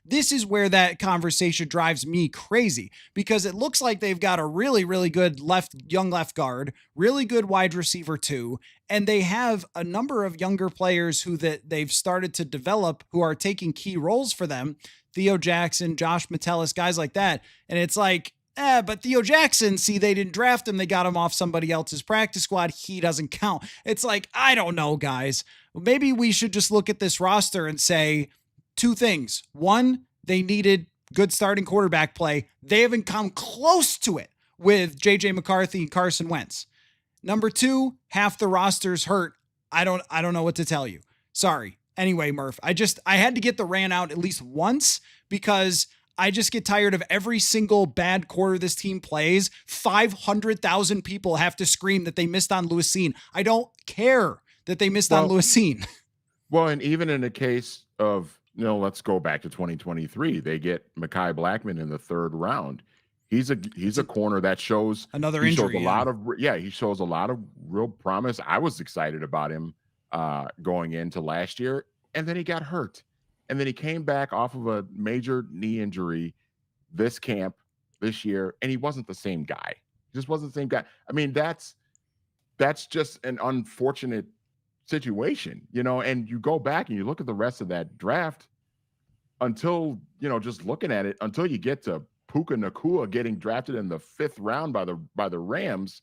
this is where that conversation drives me crazy, because it looks like they've got a really, really good young left guard, really good wide receiver too. And they have a number of younger players who that they've started to develop who are taking key roles for them. Theo Jackson, Josh Metellus, guys like that. And it's like, but Theo Jackson, see, they didn't draft him. They got him off somebody else's practice squad. He doesn't count. It's like, I don't know, guys. Maybe we should just look at this roster and say 2 things. One, they needed good starting quarterback play. They haven't come close to it with JJ McCarthy and Carson Wentz. Number 2, half the roster's hurt. I don't know what to tell you. Sorry. Anyway, Murph, I had to get the rant out at least once, because I just get tired of every single bad quarter this team plays. 500,000 people have to scream that they missed on Lewisine. I don't care that they missed on Lewisine. Well, and even in the case of, let's go back to 2023, they get Mekhi Blackman in the 3rd round. He's a corner that shows another injury. He shows a lot of real promise. I was excited about him going into last year, and then he got hurt, and then he came back off of a major knee injury this camp this year, and he wasn't the same guy. He just wasn't the same guy. I mean, that's just an unfortunate situation, and you go back and you look at the rest of that draft until, just looking at it, until you get to Puka Nacua getting drafted in the 5th round by the Rams.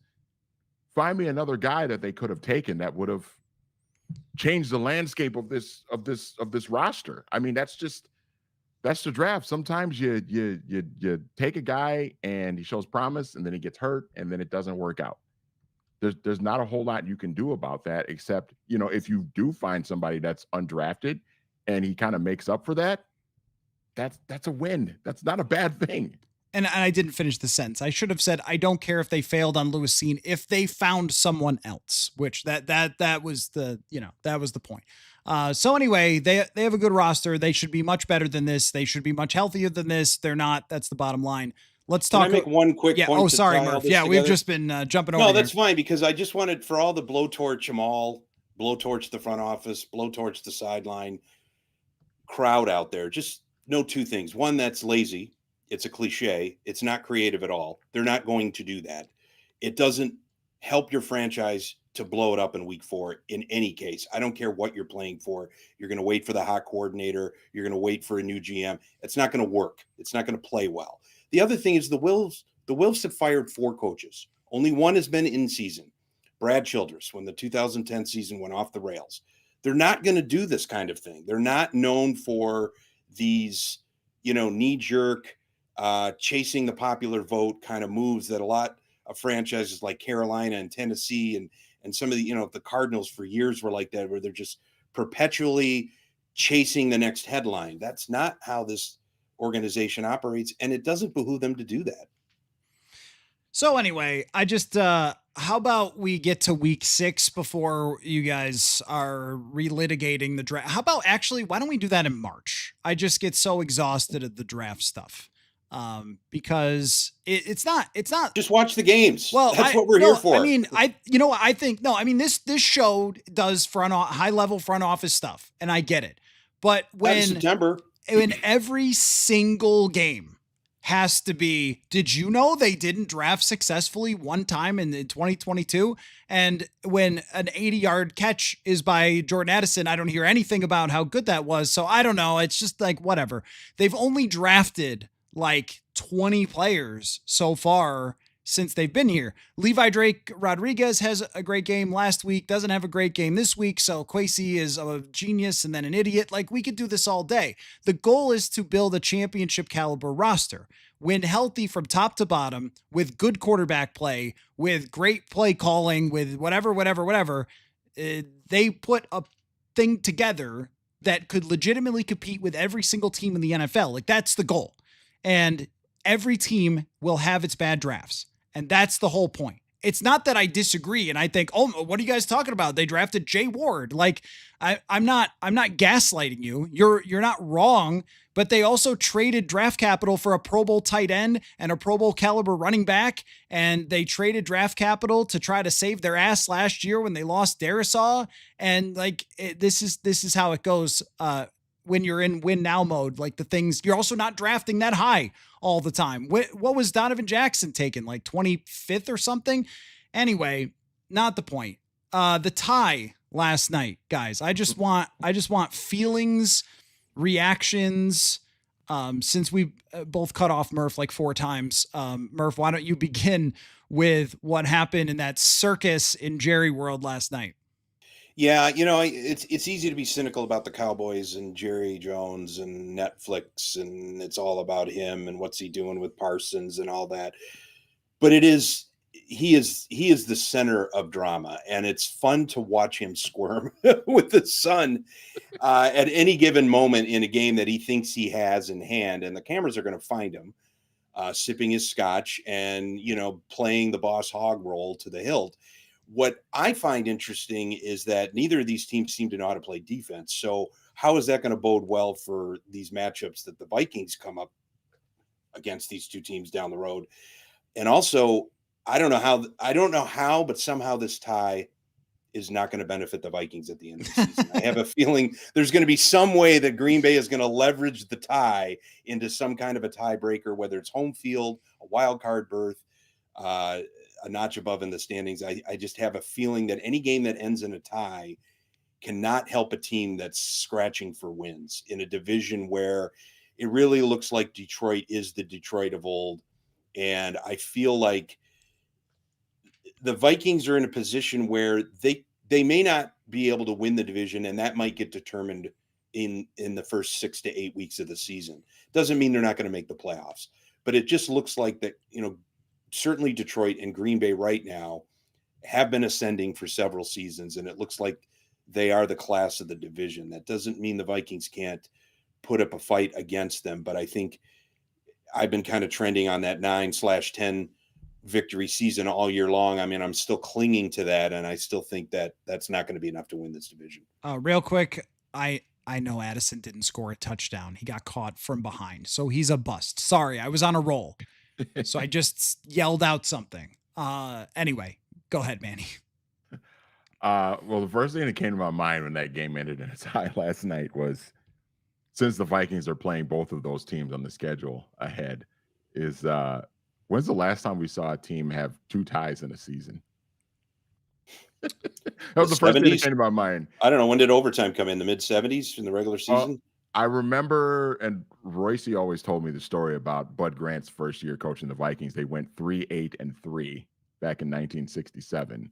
Find me another guy that they could have taken that would have changed the landscape of this roster. I mean, that's the draft. Sometimes you take a guy and he shows promise, and then he gets hurt, and then it doesn't work out. There's not a whole lot you can do about that, except, if you do find somebody that's undrafted and he kind of makes up for that, that's a win. That's not a bad thing. And I didn't finish the sentence. I should have said, I don't care if they failed on Lewisine, if they found someone else, which that was the point. So anyway, they have a good roster. They should be much better than this. They should be much healthier than this. They're not. That's the bottom line. let's Can I talk. make one quick Yeah. point Oh, to sorry, tie all Murph. this Yeah, we've together? just been jumping over No, here. that's fine, because I just wanted for all the blowtorch them all, blowtorch the front office, blowtorch the sideline crowd out there. Just know two things. One, that's lazy. It's a cliche. It's not creative at all. They're not going to do that. It doesn't help your franchise to blow it up in week 4 in any case. I don't care what you're playing for. You're going to wait for the hot coordinator. You're going to wait for a new GM. It's not going to work. It's not going to play well. The other thing is the Wolves have fired 4 coaches. Only one has been in season. Brad Childress, when the 2010 season went off the rails. They're not going to do this kind of thing. They're not known for these, knee-jerk, chasing the popular vote kind of moves that a lot of franchises like Carolina and Tennessee and some of the, the Cardinals for years were like that, where they're just perpetually chasing the next headline. That's not how this organization operates, and it doesn't behoove them to do that. So anyway, I just how about we get to week 6 before you guys are relitigating the draft? How about actually, why don't we do that in March? I just get so exhausted of the draft stuff. Because it's not Just watch the games. well, That's what we're here for. I mean, I think no, I mean this show does high level front office stuff, and I get it. But Not in September, when every single game has to be, did you know they didn't draft successfully one time in 2022? And when an 80-yard catch is by Jordan Addison, I don't hear anything about how good that was. So I don't know. It's just like, whatever. They've only drafted like 20 players so far since they've been here. Levi Drake Rodriguez has a great game last week, doesn't have a great game this week. So Kwesi is a genius and then an idiot. Like, we could do this all day. The goal is to build a championship caliber roster, win healthy from top to bottom, with good quarterback play, with great play calling, with whatever. They put a thing together that could legitimately compete with every single team in the NFL. Like, that's the goal. And every team will have its bad drafts. And that's the whole point. It's not that I disagree and I think, oh, what are you guys talking about? They drafted Jay Ward. Like, I'm not gaslighting you. You're not wrong, but they also traded draft capital for a Pro Bowl tight end and a Pro Bowl caliber running back. And they traded draft capital to try to save their ass last year when they lost Darisaw. And like, this is how it goes. When you're in win now mode, like the things, you're also not drafting that high all the time. What was Donovan Jackson taken, like 25th or something? Anyway, not the point. The tie last night, guys. I just want feelings, reactions. Since we both cut off Murph like 4 times, Murph, why don't you begin with what happened in that circus in Jerry World last night? Yeah, it's easy to be cynical about the Cowboys and Jerry Jones and Netflix, and it's all about him and what's he doing with Parsons and all that. But he is the center of drama, and it's fun to watch him squirm with the sun at any given moment in a game that he thinks he has in hand, and the cameras are going to find him sipping his scotch and playing the boss hog role to the hilt. What I find interesting is that neither of these teams seem to know how to play defense. So how is that going to bode well for these matchups that the Vikings come up against these two teams down the road? And also, I don't know how, but somehow this tie is not going to benefit the Vikings at the end of the season. I have a feeling there's going to be some way that Green Bay is going to leverage the tie into some kind of a tiebreaker, whether it's home field, a wild card berth, a notch above in the standings. I just have a feeling that any game that ends in a tie cannot help a team that's scratching for wins in a division where it really looks like Detroit is the Detroit of old. And I feel like the Vikings are in a position where they may not be able to win the division, and that might get determined in the first 6 to 8 weeks of the season. Doesn't mean they're not going to make the playoffs, but it just looks like that, certainly Detroit and Green Bay right now have been ascending for several seasons, and it looks like they are the class of the division. That doesn't mean the Vikings can't put up a fight against them, but I think I've been kind of trending on that 9/10 victory season all year long. I mean, I'm still clinging to that, and I still think that that's not going to be enough to win this division. Real quick, I know Addison didn't score a touchdown. He got caught from behind, so he's a bust. Sorry, I was on a roll. So I just yelled out something. Anyway, go ahead, Manny. Well, the first thing that came to my mind when that game ended in a tie last night was, since the Vikings are playing both of those teams on the schedule ahead, is when's the last time we saw a team have 2 ties in a season? That was the first thing that 70s? came to my mind. I don't know. When did overtime come in? The mid 70s in the regular Uh, season? I remember, and Royce always told me the story about Bud Grant's first year coaching the Vikings. They went 3-8-3 back in 1967.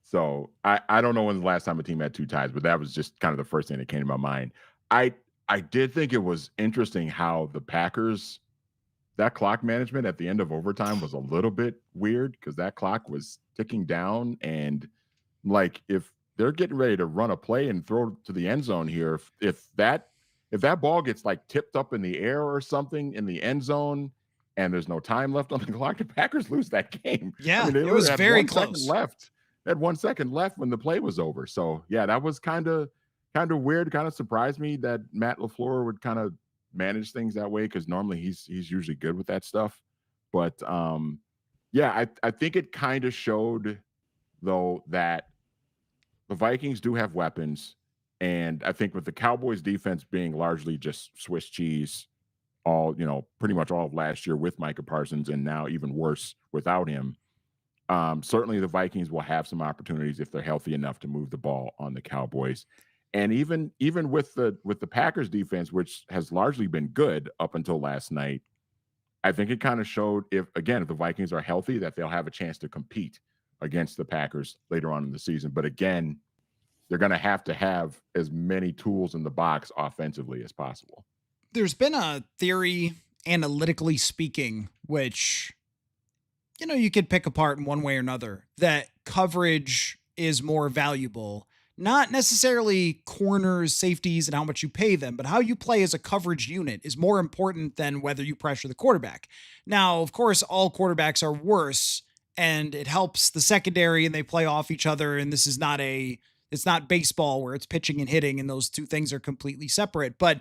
So I don't know when the last time a team had 2 ties, but that was just kind of the first thing that came to my mind. I did think it was interesting how the Packers, that clock management at the end of overtime was a little bit weird, because that clock was ticking down, and like, if they're getting ready to run a play and throw to the end zone here, if that ball gets like tipped up in the air or something in the end zone and there's no time left on the clock, the Packers lose that game. I Yeah, mean, they it was literally had very 1 second close. left. They had 1 second left when the play was over. So yeah, that was kind of weird. Kind of surprised me that Matt LaFleur would kind of manage things that way, because normally he's usually good with that stuff. But yeah, I think it kind of showed, though, that the Vikings do have weapons. And I think with the Cowboys defense being largely just Swiss cheese all, pretty much all of last year with Micah Parsons, and now even worse without him, certainly the Vikings will have some opportunities if they're healthy enough to move the ball on the Cowboys. And even with the Packers defense, which has largely been good up until last night, I think it kind of showed, if the Vikings are healthy, that they'll have a chance to compete against the Packers later on in the season. But again, they're going to have as many tools in the box offensively as possible. There's been a theory, analytically speaking, which, you could pick apart in one way or another, that coverage is more valuable. Not necessarily corners, safeties, and how much you pay them, but how you play as a coverage unit is more important than whether you pressure the quarterback. Now, of course, all quarterbacks are worse, and it helps the secondary and they play off each other. And this is it's not baseball where it's pitching and hitting and those two things are completely separate. But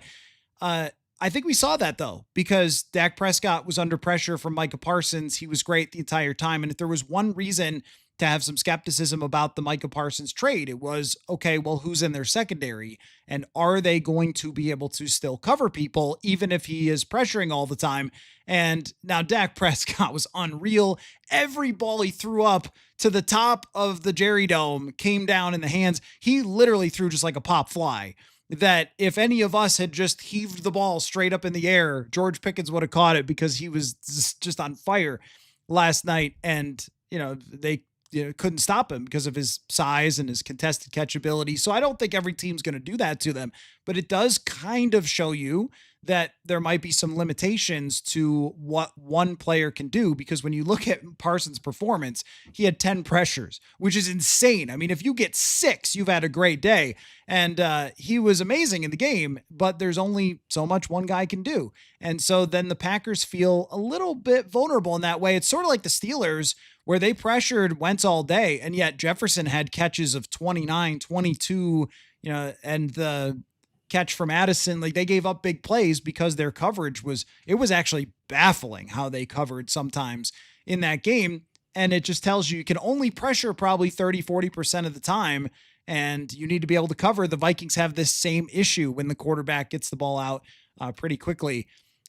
I think we saw that, though, because Dak Prescott was under pressure from Micah Parsons. He was great the entire time. And if there was one reason to have some skepticism about the Micah Parsons trade, it was, okay, well, who's in their secondary? And are they going to be able to still cover people, even if he is pressuring all the time? And now Dak Prescott was unreal. Every ball he threw up to the top of the Jerry Dome came down in the hands. He literally threw just like a pop fly, that if any of us had just heaved the ball straight up in the air, George Pickens would have caught it, because he was just on fire last night. And, they couldn't stop him because of his size and his contested catchability. So I don't think every team's going to do that to them, but it does kind of show you that there might be some limitations to what one player can do, because when you look at Parsons' performance, he had 10 pressures, which is insane. I mean, if you get 6, you've had a great day. And he was amazing in the game, but there's only so much one guy can do. And so then the Packers feel a little bit vulnerable in that way. It's sort of like the Steelers, where they pressured Wentz all day, and yet Jefferson had catches of 29, 22, and the catch from Addison, like, they gave up big plays because their coverage was actually baffling how they covered sometimes in that game. And it just tells you can only pressure probably 30, 40% of the time, and you need to be able to cover. The Vikings have this same issue when the quarterback gets the ball out pretty quickly.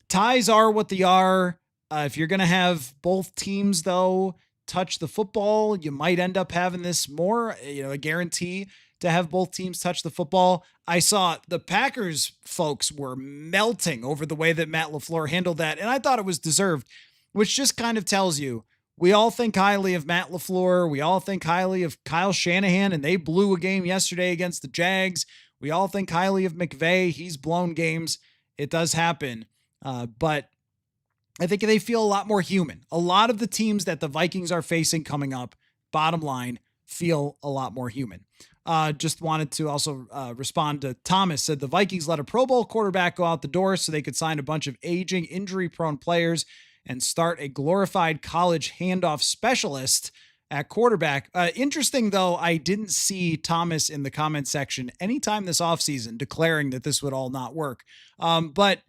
Ties are what they are. If you're going to have both teams, though, touch the football, you might end up having this more, a guarantee to have both teams touch the football. I saw the Packers folks were melting over the way that Matt LaFleur handled that, and I thought it was deserved, which just kind of tells you, we all think highly of Matt LaFleur. We all think highly of Kyle Shanahan, and they blew a game yesterday against the Jags. We all think highly of McVay. He's blown games. It does happen. But I think they feel a lot more human. A lot of the teams that the Vikings are facing coming up, bottom line, feel a lot more human. Just wanted to also respond to Thomas, said the Vikings let a Pro Bowl quarterback go out the door so they could sign a bunch of aging, injury-prone players and start a glorified college handoff specialist at quarterback. Interesting, though, I didn't see Thomas in the comment section anytime this offseason declaring that this would all not work. But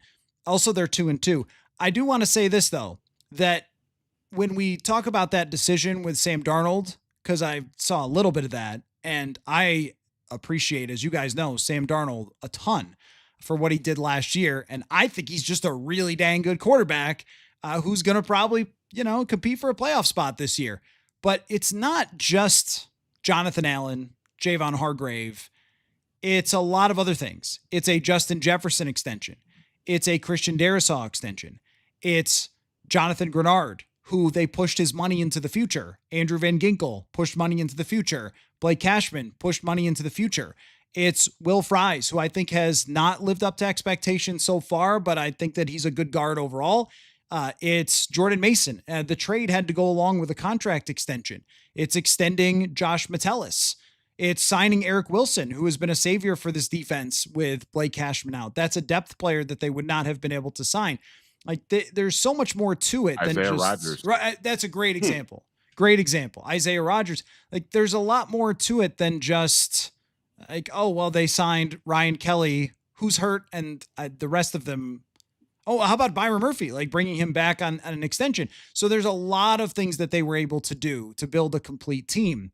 also they're 2-2. I do want to say this, though, that when we talk about that decision with Sam Darnold, because I saw a little bit of that, and I appreciate, as you guys know, Sam Darnold a ton for what he did last year. And I think he's just a really dang good quarterback who's going to probably, compete for a playoff spot this year. But it's not just Jonathan Allen, Javon Hargrave. It's a lot of other things. It's a Justin Jefferson extension. It's a Christian Darrisaw extension. It's Jonathan Grenard, who they pushed his money into the future. Andrew Van Ginkel pushed money into the future. Blake Cashman pushed money into the future. It's Will Fries, who I think has not lived up to expectations so far, but I think that he's a good guard overall. It's Jordan Mason. The trade had to go along with a contract extension. It's extending Josh Metellus. It's signing Eric Wilson, who has been a savior for this defense with Blake Cashman out. That's a depth player that they would not have been able to sign. Like there's so much more to it than Isaiah just Rodgers. Right. That's a great example. Great example. Isaiah Rodgers. Like there's a lot more to it than just like, oh, well, they signed Ryan Kelly, who's hurt, and the rest of them. Oh, how about Byron Murphy? Like bringing him back on an extension. So there's a lot of things that they were able to do to build a complete team.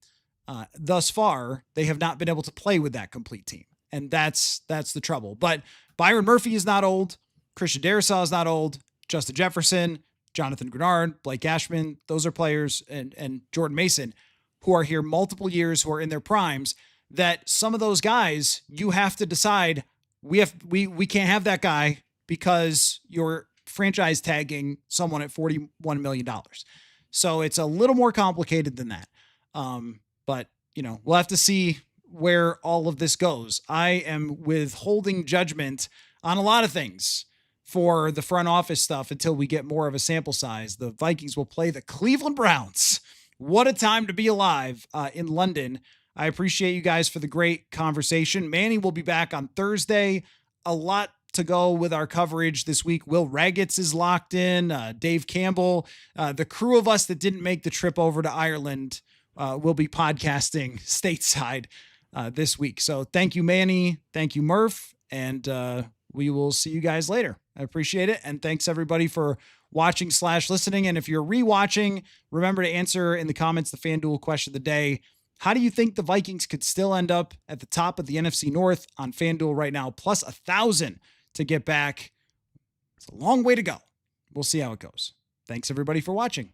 Thus far, they have not been able to play with that complete team. And that's the trouble. But Byron Murphy is not old. Christian Darrisaw is not old. Justin Jefferson, Jonathan Grenard, Blake Ashman, those are players, and Jordan Mason, who are here multiple years, who are in their primes, that some of those guys, you have to decide, we can't have that guy because you're franchise tagging someone at $41 million. So it's a little more complicated than that. But, we'll have to see where all of this goes. I am withholding judgment on a lot of things for the front office stuff until we get more of a sample size. The Vikings will play the Cleveland Browns. What a time to be alive in London. I appreciate you guys for the great conversation. Manny will be back on Thursday. A lot to go with our coverage this week. Will Raggets is locked in. Dave Campbell. The crew of us that didn't make the trip over to Ireland will be podcasting stateside this week. So thank you, Manny. Thank you, Murph. And we will see you guys later. I appreciate it. And thanks everybody for watching/listening. And if you're rewatching, remember to answer in the comments the FanDuel question of the day. How do you think the Vikings could still end up at the top of the NFC North on FanDuel right now? Plus 1,000 to get back. It's a long way to go. We'll see how it goes. Thanks everybody for watching.